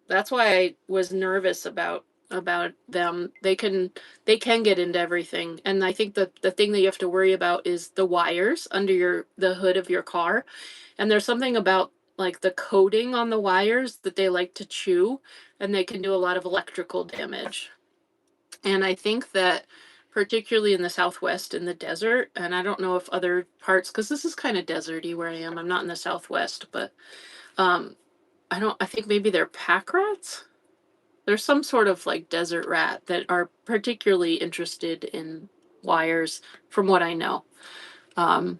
That's why I was nervous about them. They can get into everything. And I think that the thing that you have to worry about is the wires under the hood of your car. And there's something about like the coating on the wires that they like to chew, and they can do a lot of electrical damage. And I think that particularly in the Southwest in the desert, and I don't know if other parts, because this is kind of deserty where I am. I'm not in the Southwest, but I think maybe they're pack rats. There's some sort of like desert rat that are particularly interested in wires, from what I know. Um,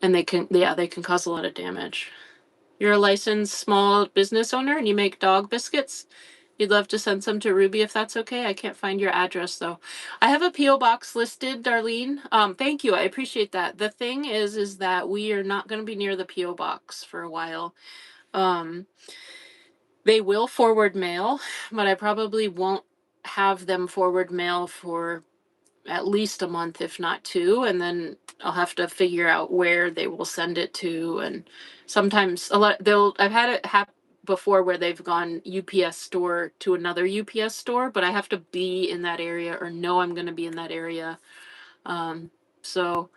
and they can cause a lot of damage. You're a licensed small business owner and you make dog biscuits. You'd love to send some to Ruby if that's okay. I can't find your address though. I have a P.O. box listed, Darlene. Thank you. I appreciate that. The thing is that we are not going to be near the P.O. box for a while. They will forward mail, but I probably won't have them forward mail for at least a month, if not two, and then I'll have to figure out where they will send it to. And sometimes I've had it happen before where they've gone UPS store to another UPS store, but I have to be in that area or know I'm going to be in that area. So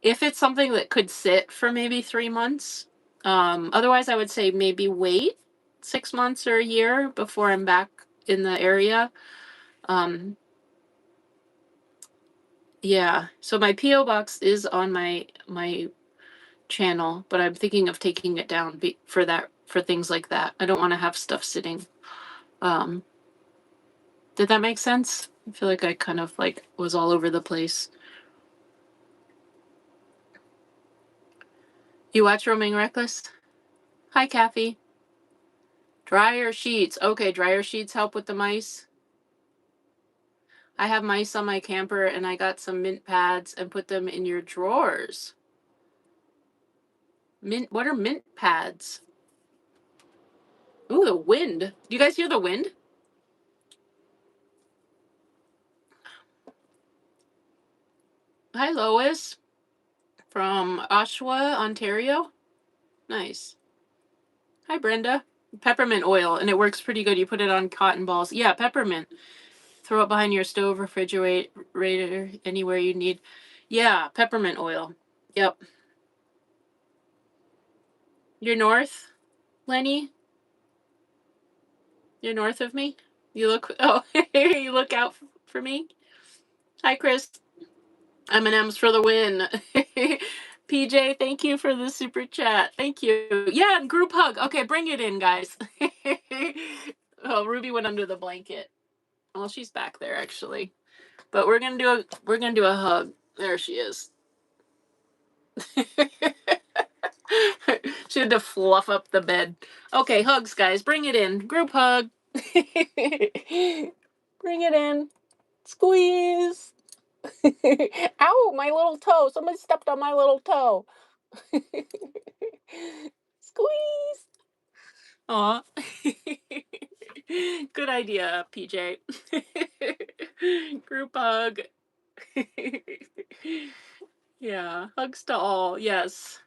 if it's something that could sit for maybe 3 months, otherwise I would say maybe wait 6 months or a year before I'm back in the area. Yeah. So my PO box is on my channel, but I'm thinking of taking it down for things like that. I don't want to have stuff sitting. Um, did that make sense? I feel like I kind of like was all over the place. You watch Roaming Reckless? Hi, Kathy. Dryer sheets. Okay, dryer sheets help with the mice. I have mice on my camper and I got some mint pads and put them in your drawers. What are mint pads? Ooh, the wind. Do you guys hear the wind? Hi, Lois from Oshawa, Ontario. Nice. Hi, Brenda. Peppermint oil, and it works pretty good. You put it on cotton balls. Yeah, peppermint. Throw it behind your stove, refrigerator, anywhere you need. Yeah, peppermint oil. Yep. You're north, Lenny? You're north of me? You look, oh, you look out for me? Hi, Chris. M&M's for the win. PJ, thank you for the super chat. Thank you. Yeah, group hug. Okay, bring it in, guys. Oh, Ruby went under the blanket. Well, she's back there actually. But we're gonna do a hug. There she is. She had to fluff up the bed. Okay, hugs, guys. Bring it in. Group hug. Bring it in. Squeeze. Ow, my little toe. Somebody stepped on my little toe. Squeeze. Aw. Good idea, PJ. Group hug. Yeah, hugs to all. Yes.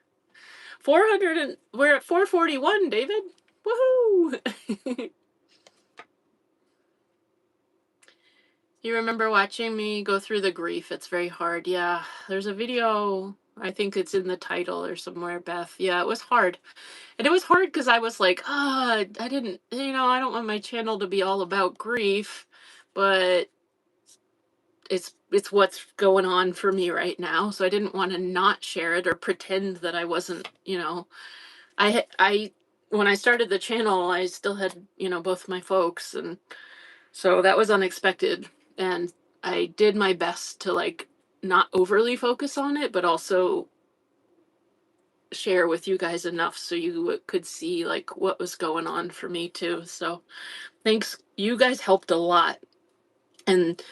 400 and we're at 441, David. Woohoo! You remember watching me go through the grief? It's very hard. Yeah, there's a video. I think it's in the title or somewhere, Beth. Yeah, it was hard. And it was hard because I was like, I didn't, I don't want my channel to be all about grief, but it's what's going on for me right now. So I didn't want to not share it or pretend that I wasn't, I when I started the channel, I still had, both my folks, and so that was unexpected. And I did my best to like not overly focus on it, but also share with you guys enough so you could see like what was going on for me too. So thanks. You guys helped a lot. And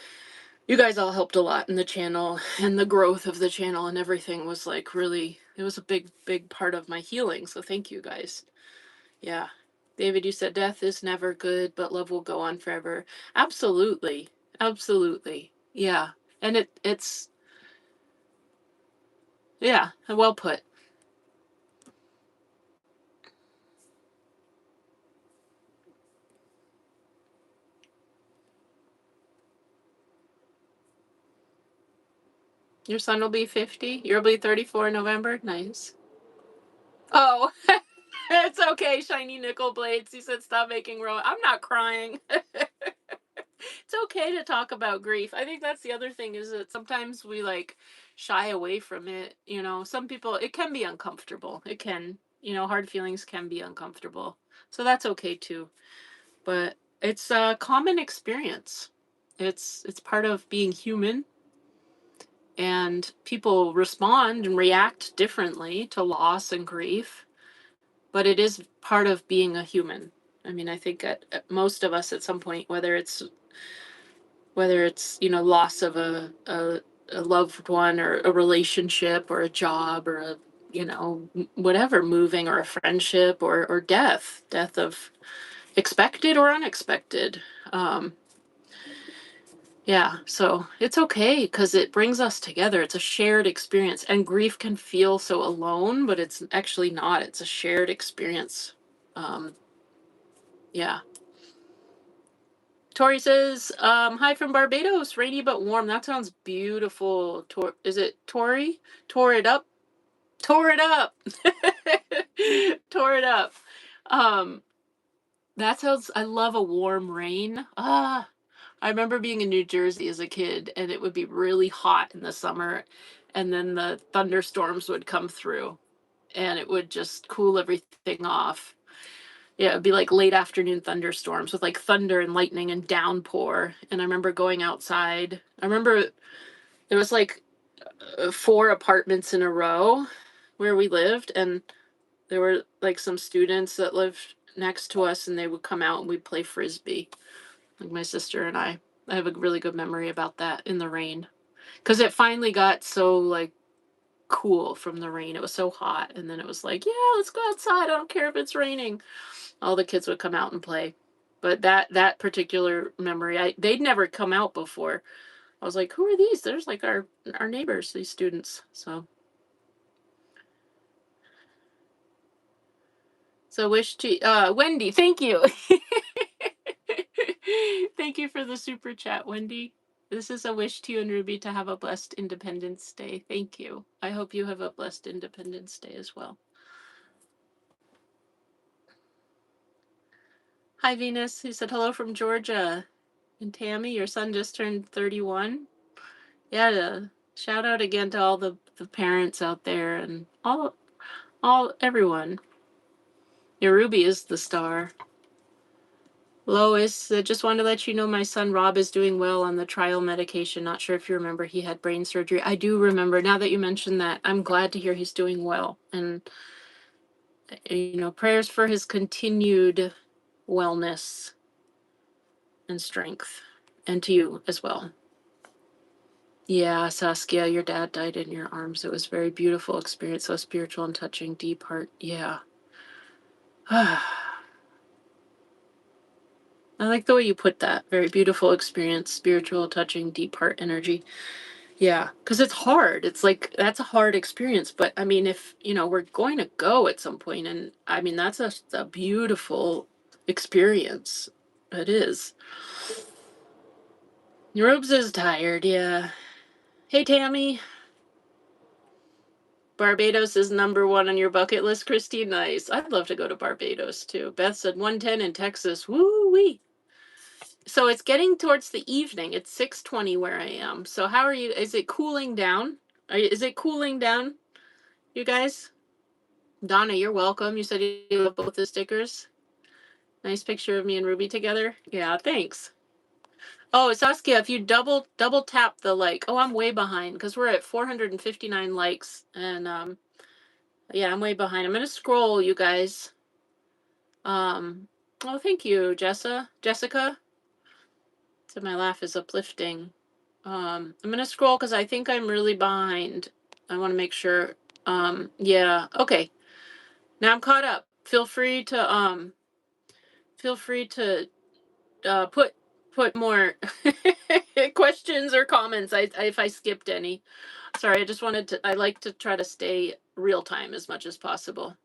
you guys all helped a lot in the channel, and the growth of the channel and everything was like really, it was a big, big part of my healing. So thank you guys. Yeah. David, you said death is never good, but love will go on forever. Absolutely. Absolutely. Yeah. And it's yeah, well put. Your son will be 50. You'll be 34 in November. Nice. Oh, it's okay, shiny nickel blades. He said stop making Rowan. I'm not crying. It's okay to talk about grief. I think that's the other thing, is that sometimes we like shy away from it. Some people, it can be uncomfortable. It can, hard feelings can be uncomfortable. So that's okay too. But it's a common experience. It's part of being human, and people respond and react differently to loss and grief, but it is part of being a human. I mean, I think at most of us at some point, whether it's loss of a loved one, or a relationship, or a job, or a whatever, moving, or a friendship, or death of expected or unexpected. um yeah, so it's okay because it brings us together. It's a shared experience, and grief can feel so alone, but it's actually not. It's a shared experience. um yeah. Tori says, hi from Barbados, rainy but warm. That sounds beautiful. Is it Tori? Tore it up. Tore it up. Tore it up. Um, that sounds, I love a warm rain. I remember being in New Jersey as a kid, and it would be really hot in the summer, and then the thunderstorms would come through, and it would just cool everything off. Yeah, it'd be like late afternoon thunderstorms with like thunder and lightning and downpour. And I remember going outside. I remember there was like four apartments in a row where we lived, and there were like some students that lived next to us, and they would come out and we'd play frisbee, like my sister and I. I have a really good memory about that in the rain, because it finally got so like cool from the rain. It was so hot, and then it was like, yeah, let's go outside. I don't care if it's raining. All the kids would come out and play. But that particular memory, they'd never come out before. I was like, who are these? There's like our neighbors, these students. So wish to Wendy, thank you. Thank you for the super chat, Wendy. This is a wish to you and Ruby to have a blessed Independence Day. Thank you. I hope you have a blessed Independence Day as well. Hi, Venus. He said hello from Georgia. And Tammy, your son just turned 31. Yeah, shout out again to all the parents out there, and all everyone. Yeah, Ruby is the star. Lois, I just wanted to let you know my son Rob is doing well on the trial medication. Not sure if you remember, he had brain surgery. I do remember. Now that you mentioned that, I'm glad to hear he's doing well. And, prayers for his continued wellness and strength, and to you as well. Yeah, Saskia, your dad died in your arms. It was a very beautiful experience, so spiritual and touching, deep heart. Yeah. I like the way you put that. Very beautiful experience, spiritual, touching, deep heart energy. Yeah, because it's hard. It's like, that's a hard experience. But I mean, if, we're going to go at some point, and I mean, that's a beautiful experience. It is. Robes is tired. Yeah. Hey, Tammy. Barbados is #1 on your bucket list, Christy. Nice. I'd love to go to Barbados too. Beth said 110 in Texas. Woo wee. So it's getting towards the evening. It's 6:20 where I am. So how are you? Is it cooling down? Is it cooling down, you guys? Donna, you're welcome. You said you love both the stickers. Nice picture of me and Ruby together. Yeah, thanks. Oh, Saskia, if you double tap the like. Oh, I'm way behind because we're at 459 likes, and yeah, I'm way behind. I'm gonna scroll, you guys. Oh, thank you, Jessica. So my laugh is uplifting. I'm gonna scroll because I think I'm really behind. I want to make sure. Yeah, okay. Now I'm caught up. Feel free to put more questions or comments. If I skipped any. Sorry, I like to try to stay real time as much as possible.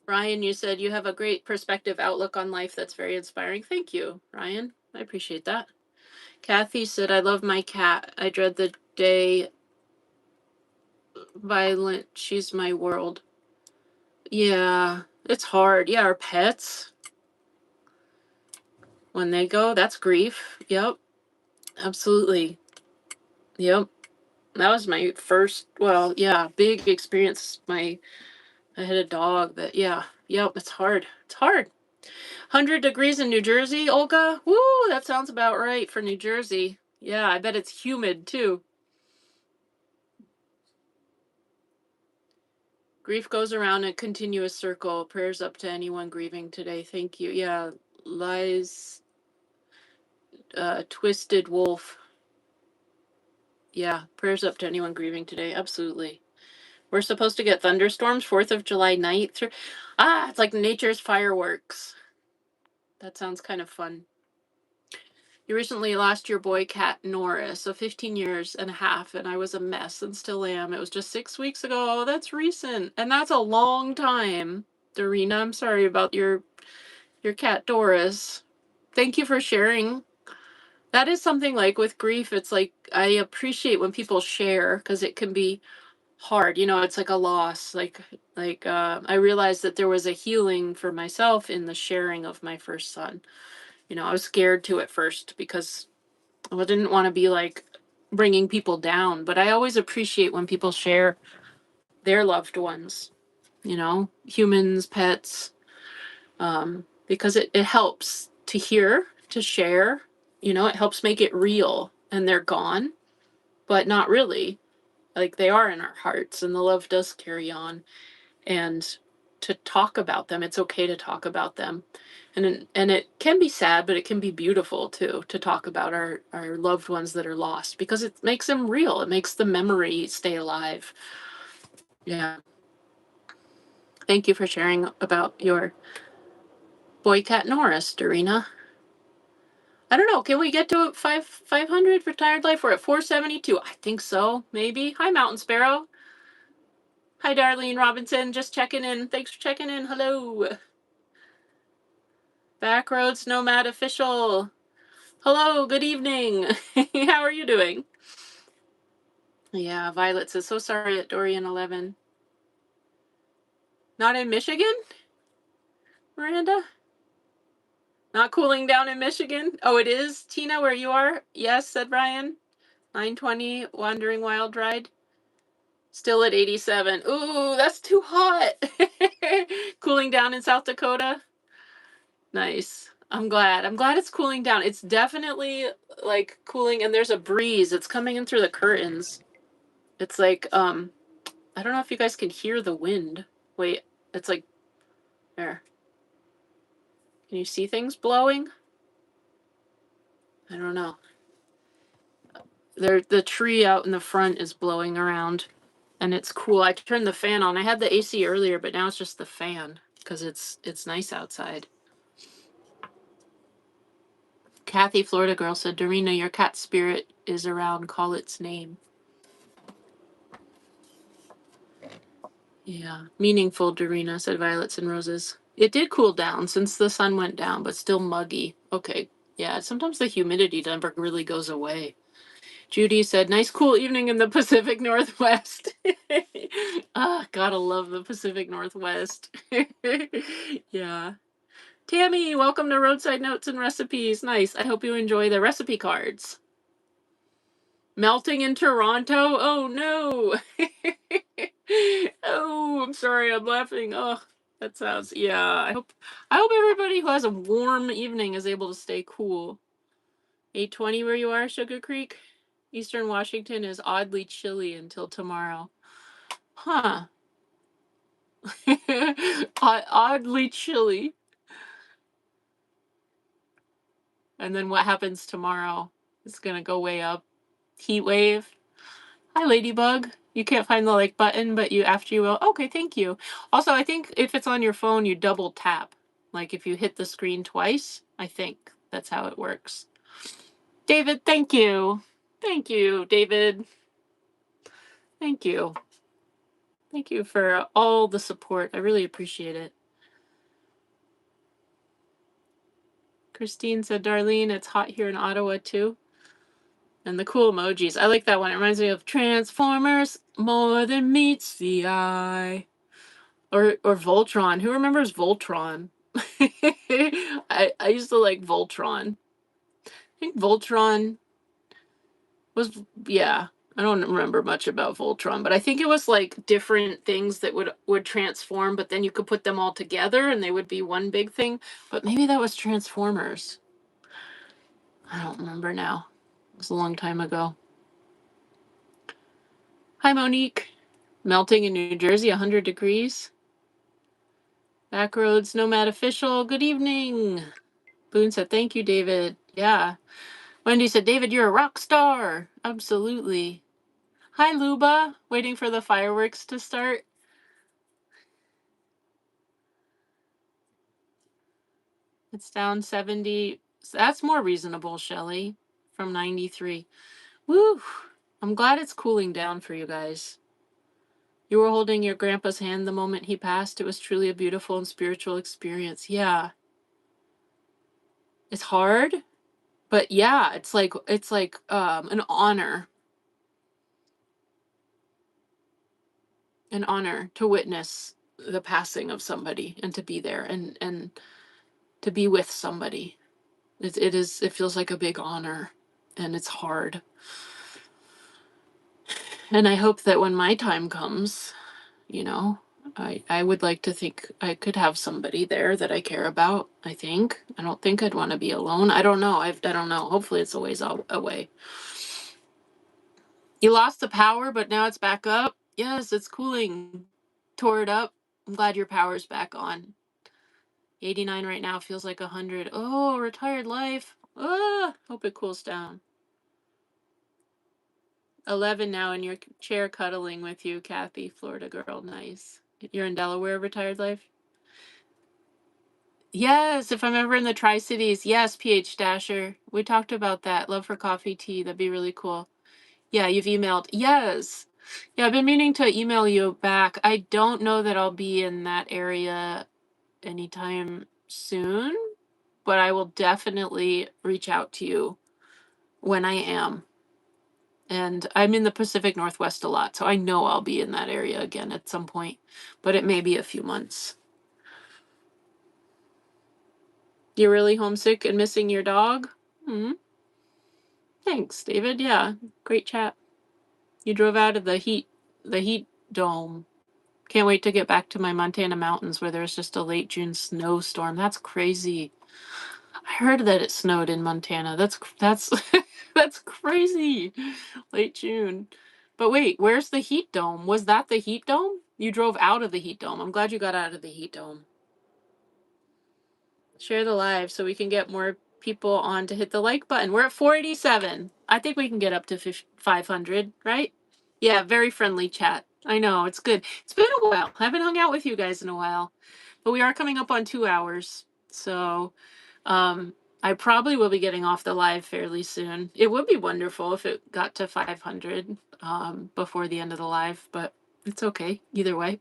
Ryan, you said you have a great perspective outlook on life that's very inspiring. Thank you, Ryan. I appreciate that. Kathy said, I love my cat. I dread the day violent. She's my world. Yeah, it's hard. Yeah, our pets, when they go, that's grief. Yep, absolutely. Yep. That was my first, well, yeah, big experience. My I had a dog that, yeah, yep, it's hard. It's hard. 100 degrees in New Jersey, Olga? Woo, that sounds about right for New Jersey. Yeah, I bet it's humid too. Grief goes around a continuous circle. Prayers up to anyone grieving today. Thank you. Yeah, lies, twisted wolf. Yeah, prayers up to anyone grieving today. Absolutely. We're supposed to get thunderstorms 4th of July night. It's like nature's fireworks. That sounds kind of fun. You recently lost your boy cat Norris, so 15 years and a half, and I was a mess and still am. It was just 6 weeks ago. That's recent, and that's a long time. Dorina, I'm sorry about your cat Doris. Thank you for sharing. That is something like with grief, it's like I appreciate when people share because it can be hard. It's like a loss. I realized that there was a healing for myself in the sharing of my first son. I was scared to at first because I didn't want to be like bringing people down, but I always appreciate when people share their loved ones, humans, pets, because it helps to hear, to share, it helps make it real. And they're gone, but not really. Like they are in our hearts and the love does carry on. And to talk about them, it's okay to talk about them. And it can be sad, but it can be beautiful too, to talk about our loved ones that are lost because it makes them real. It makes the memory stay alive. Yeah. Thank you for sharing about your boy cat Norris, Dorina. I don't know. Can we get to 500 retired life? We're at 472. I think so. Maybe. Hi, Mountain Sparrow. Hi, Darlene Robinson. Just checking in. Thanks for checking in. Hello. Backroads Nomad Official. Hello. Good evening. How are you doing? Yeah, Violet says, so sorry at Dorian 11. Not in Michigan, Miranda? Not cooling down in Michigan? Oh, it is, Tina, where you are? Yes, said Ryan. 920, Wandering Wild Ride. Still at 87. Ooh, that's too hot. Cooling down in South Dakota. Nice. I'm glad. I'm glad it's cooling down. It's definitely like cooling, and there's a breeze. It's coming in through the curtains. It's like, I don't know if you guys can hear the wind. Wait, it's like, there. Can you see things blowing? I don't know. The tree out in the front is blowing around. And it's cool. I turned the fan on. I had the AC earlier, but now it's just the fan because it's nice outside. Kathy, Florida girl, said, Dorina, your cat spirit is around. Call its name. Yeah. Meaningful, Dorina, said Violets and Roses. It did cool down since the sun went down, but still muggy. Okay. Yeah, sometimes the humidity never really goes away. Judy said, nice cool evening in the Pacific Northwest. Gotta love the Pacific Northwest. Yeah. Tammy, welcome to Roadside Notes and Recipes. Nice. I hope you enjoy the recipe cards. Melting in Toronto? Oh no. Oh, I'm sorry, I'm laughing. Oh, that sounds, yeah. I hope everybody who has a warm evening is able to stay cool. 8:20 where you are, Sugar Creek? Eastern Washington is oddly chilly until tomorrow. Huh. Oddly chilly. And then what happens tomorrow? It's gonna go way up. Heat wave. Hi, Ladybug. You can't find the like button, but after you will. Okay, thank you. Also, I think if it's on your phone, you double tap. Like if you hit the screen twice, I think that's how it works. David, thank you. Thank you, David. Thank you. Thank you for all the support. I really appreciate it. Christine said, Darlene, it's hot here in Ottawa too. And the cool emojis. I like that one. It reminds me of Transformers, more than meets the eye. Or Voltron. Who remembers Voltron? I used to like Voltron. I think Voltron was, yeah. I don't remember much about Voltron, but I think it was like different things that would transform, but then you could put them all together and they would be one big thing. But maybe that was Transformers. I don't remember now. It was a long time ago. Hi, Monique. Melting in New Jersey, 100 degrees. Backroads Nomad Official. Good evening. Boone said, thank you, David. Yeah. Wendy said, David, you're a rock star. Absolutely. Hi, Luba. Waiting for the fireworks to start. It's down 70. That's more reasonable, Shelly, from 93. Woo! I'm glad it's cooling down for you guys. You were holding your grandpa's hand the moment he passed. It was truly a beautiful and spiritual experience. Yeah. It's hard, but yeah, it's like an honor. An honor to witness the passing of somebody and to be there and to be with somebody. It feels like a big honor, and it's hard. And I hope that when my time comes, you know, I would like to think I could have somebody there that I care about. I don't think I'd want to be alone. I don't know. I don't know. Hopefully it's a ways away. You lost the power, but now it's back up. Yes, it's cooling. Tore it up. I'm glad your power's back on. 89 right now feels like 100. Oh, retired life. Ah, hope it cools down. 11 now in your chair cuddling with you, Kathy, Florida girl. Nice. You're in Delaware, retired life? Yes, if I'm ever in the Tri-Cities. Yes, PH Dasher. We talked about that. Love for coffee, tea. That'd be really cool. Yeah, you've emailed. Yes. Yeah, I've been meaning to email you back. I don't know that I'll be in that area anytime soon, but I will definitely reach out to you when I am. And I'm in the Pacific Northwest a lot, so I know I'll be in that area again at some point, but it may be a few months. You're really homesick and missing your dog? Hmm. Thanks, David. Yeah, great chat. You drove out of the heat dome. Can't wait to get back to my Montana mountains where there's just a late June snowstorm. That's crazy. I heard that it snowed in Montana. That's that's crazy. Late June. But wait, where's the heat dome? Was that the heat dome? You drove out of the heat dome. I'm glad you got out of the heat dome. Share the live so we can get more people on to hit the like button. We're at 487. I think we can get up to 500, right? Yeah, very friendly chat. I know, it's good. It's been a while. I haven't hung out with you guys in a while. But we are coming up on 2 hours. So I probably will be getting off the live fairly soon. It would be wonderful if it got to 500 before the end of the live, but it's okay either way.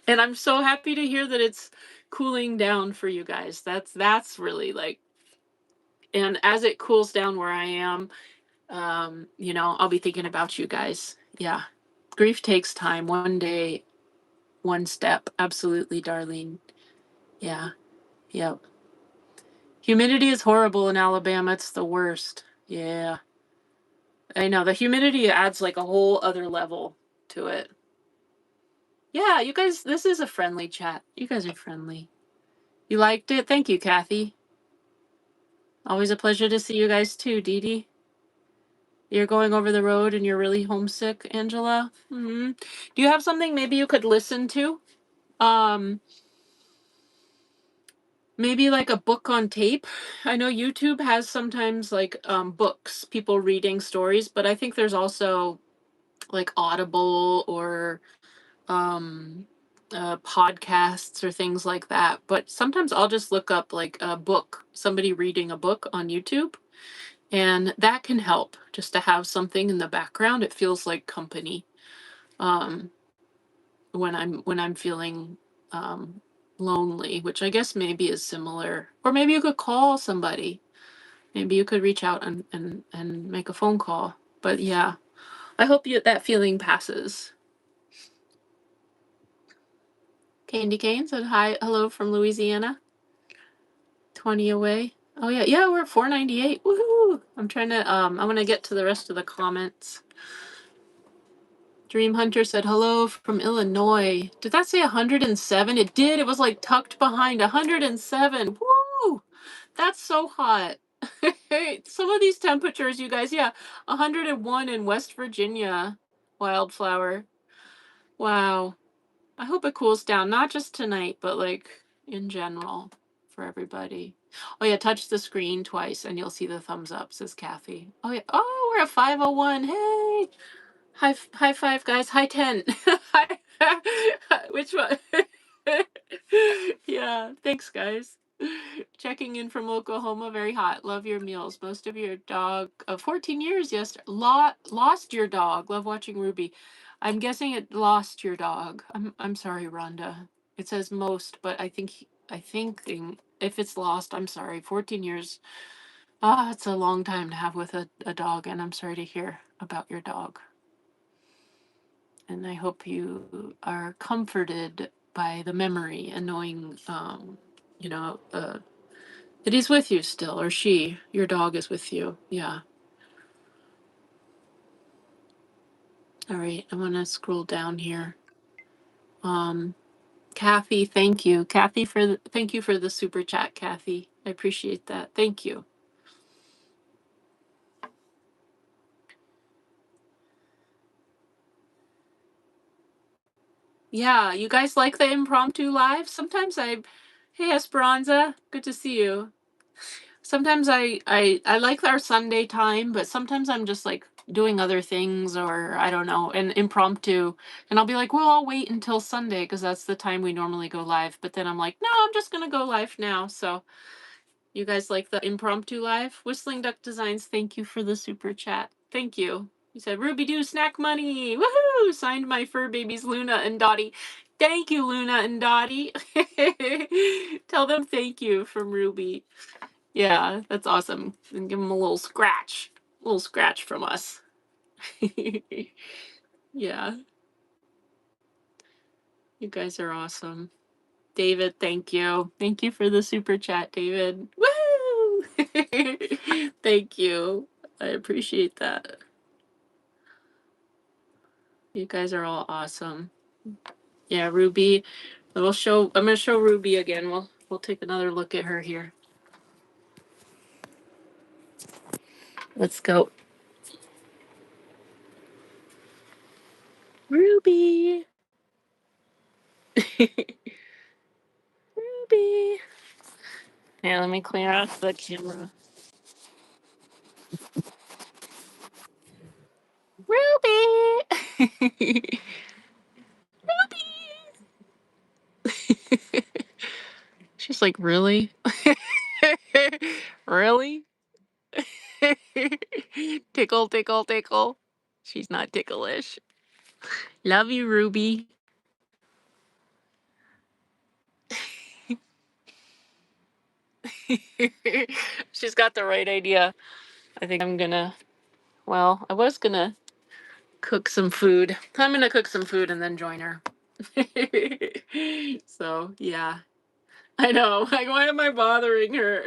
And I'm so happy to hear that it's cooling down for you guys. That's really like, and as it cools down where I am, I'll be thinking about you guys. Yeah. Grief takes time. One day, one step. Absolutely, Darlene. Yeah. Yep. Humidity is horrible in Alabama. It's the worst. Yeah. I know. The humidity adds like a whole other level to it. Yeah, you guys, this is a friendly chat. You guys are friendly. You liked it? Thank you, Kathy. Always a pleasure to see you guys too, Dee Dee. You're going over the road and you're really homesick, Angela. Mm-hmm. Do you have something maybe you could listen to? Um, Maybe like a book on tape. I know YouTube has sometimes like books, people reading stories, but I think there's also like Audible or um podcasts or things like that. But sometimes I'll just look up like a book, somebody reading a book on YouTube, and that can help just to have something in the background. It feels like company um when I'm feeling um lonely, which I guess maybe is similar. Or maybe you could call somebody. Maybe you could reach out and make a phone call. But yeah, I hope that feeling passes. Candy Cane said hi, hello from Louisiana. 20 away. Oh yeah, yeah, we're at 498. Woohoo! Woo! I'm trying to I want to get to the rest of the comments. Dream Hunter said hello from Illinois. Did that say 107? It did. It was like tucked behind 107. Woo! That's so hot. Some of these temperatures, you guys, yeah, 101 in West Virginia. Wildflower. Wow. I hope it cools down, not just tonight, but like in general for everybody. Oh yeah, touch the screen twice and you'll see the thumbs up, says Kathy. Oh yeah. Oh, we're at 501. Hey. High five, guys. High 10. High, which one? Yeah, thanks, guys. Checking in from Oklahoma, very hot. Love your meals. Most of your dog of 14 years, yes. Lost your dog. Love watching Ruby. I'm guessing it lost your dog. I'm sorry, Rhonda. It says most, but if it's lost, I'm sorry. 14 years. Ah, it's a long time to have with a dog, and I'm sorry to hear about your dog. And I hope you are comforted by the memory and knowing, you know, that he's with you still, or she, your dog is with you. Yeah. All right. I want to scroll down here. Kathy, thank you. Thank you for the super chat, Kathy. I appreciate that. Thank you. Yeah, you guys like the impromptu live? Hey Esperanza, good to see you. Sometimes I like our Sunday time, but sometimes I'm just like doing other things or I don't know, and impromptu. And I'll be like, well, I'll wait until Sunday because that's the time we normally go live. But then I'm like, no, I'm just gonna go live now. So you guys like the impromptu live? Whistling Duck Designs, thank you for the super chat. Thank you. You said Ruby Doo snack money. Woohoo! Signed my fur babies Luna and Dottie. Thank you, Luna and Dottie. Tell them thank you from Ruby. Yeah, that's awesome. And give them a little scratch from us. Yeah, you guys are awesome. David, thank you. Thank you for the super chat, David. Woo! Thank you. I appreciate that. You guys are all awesome. Yeah, Ruby. I'm gonna show Ruby again. We'll take another look at her here. Let's go. Ruby. Ruby. Yeah, let me clear out the camera. Ruby. Ruby. She's like, really? Really? Tickle, tickle, tickle. She's not ticklish. Love you, Ruby. She's got the right idea. I think I was gonna cook some food. I'm gonna cook some food and then join her. So, yeah. I know. Like, why am I bothering her?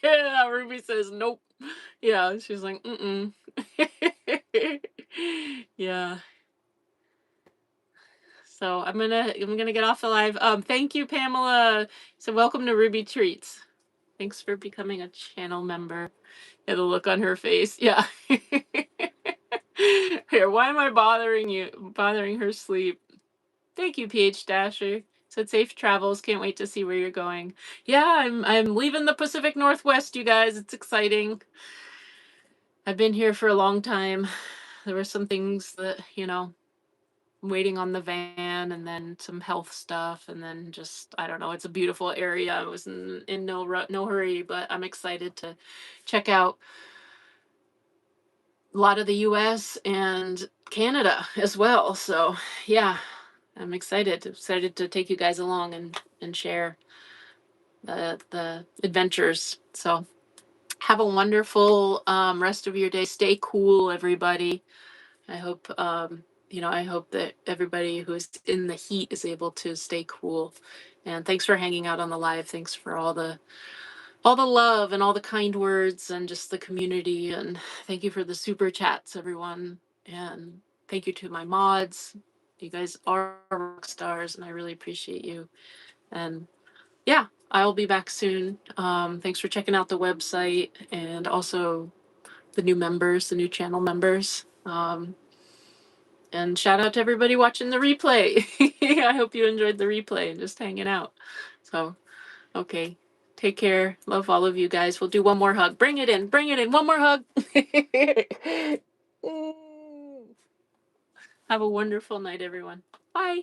Yeah, Ruby says nope. Yeah, she's like, mm-mm. Yeah. So I'm gonna get off the live. Thank you, Pamela. So welcome to Ruby Treats. Thanks for becoming a channel member. Yeah, the look on her face. Yeah. Here, why am I bothering her sleep? Thank you, PH Dasher. Said safe travels. Can't wait to see where you're going. Yeah, I'm leaving the Pacific Northwest, you guys. It's exciting. I've been here for a long time. There were some things that, waiting on the van and then some health stuff and then just I don't know, it's a beautiful area. I was in no hurry, but I'm excited to check out a lot of the US and Canada as well. So, yeah, I'm excited to take you guys along and share the adventures. So, have a wonderful rest of your day. Stay cool, everybody. I hope I hope that everybody who is in the heat is able to stay cool. And thanks for hanging out on the live. Thanks for all all the love and all the kind words and just the community. And thank you for the super chats, everyone. And thank you to my mods. You guys are rock stars, and I really appreciate you. And yeah, I'll be back soon. Thanks for checking out the website and also the new members, the new channel members. And shout out to everybody watching the replay. I hope you enjoyed the replay and just hanging out. So, okay. Take care. Love all of you guys. We'll do one more hug. Bring it in. Bring it in. One more hug. Have a wonderful night, everyone. Bye.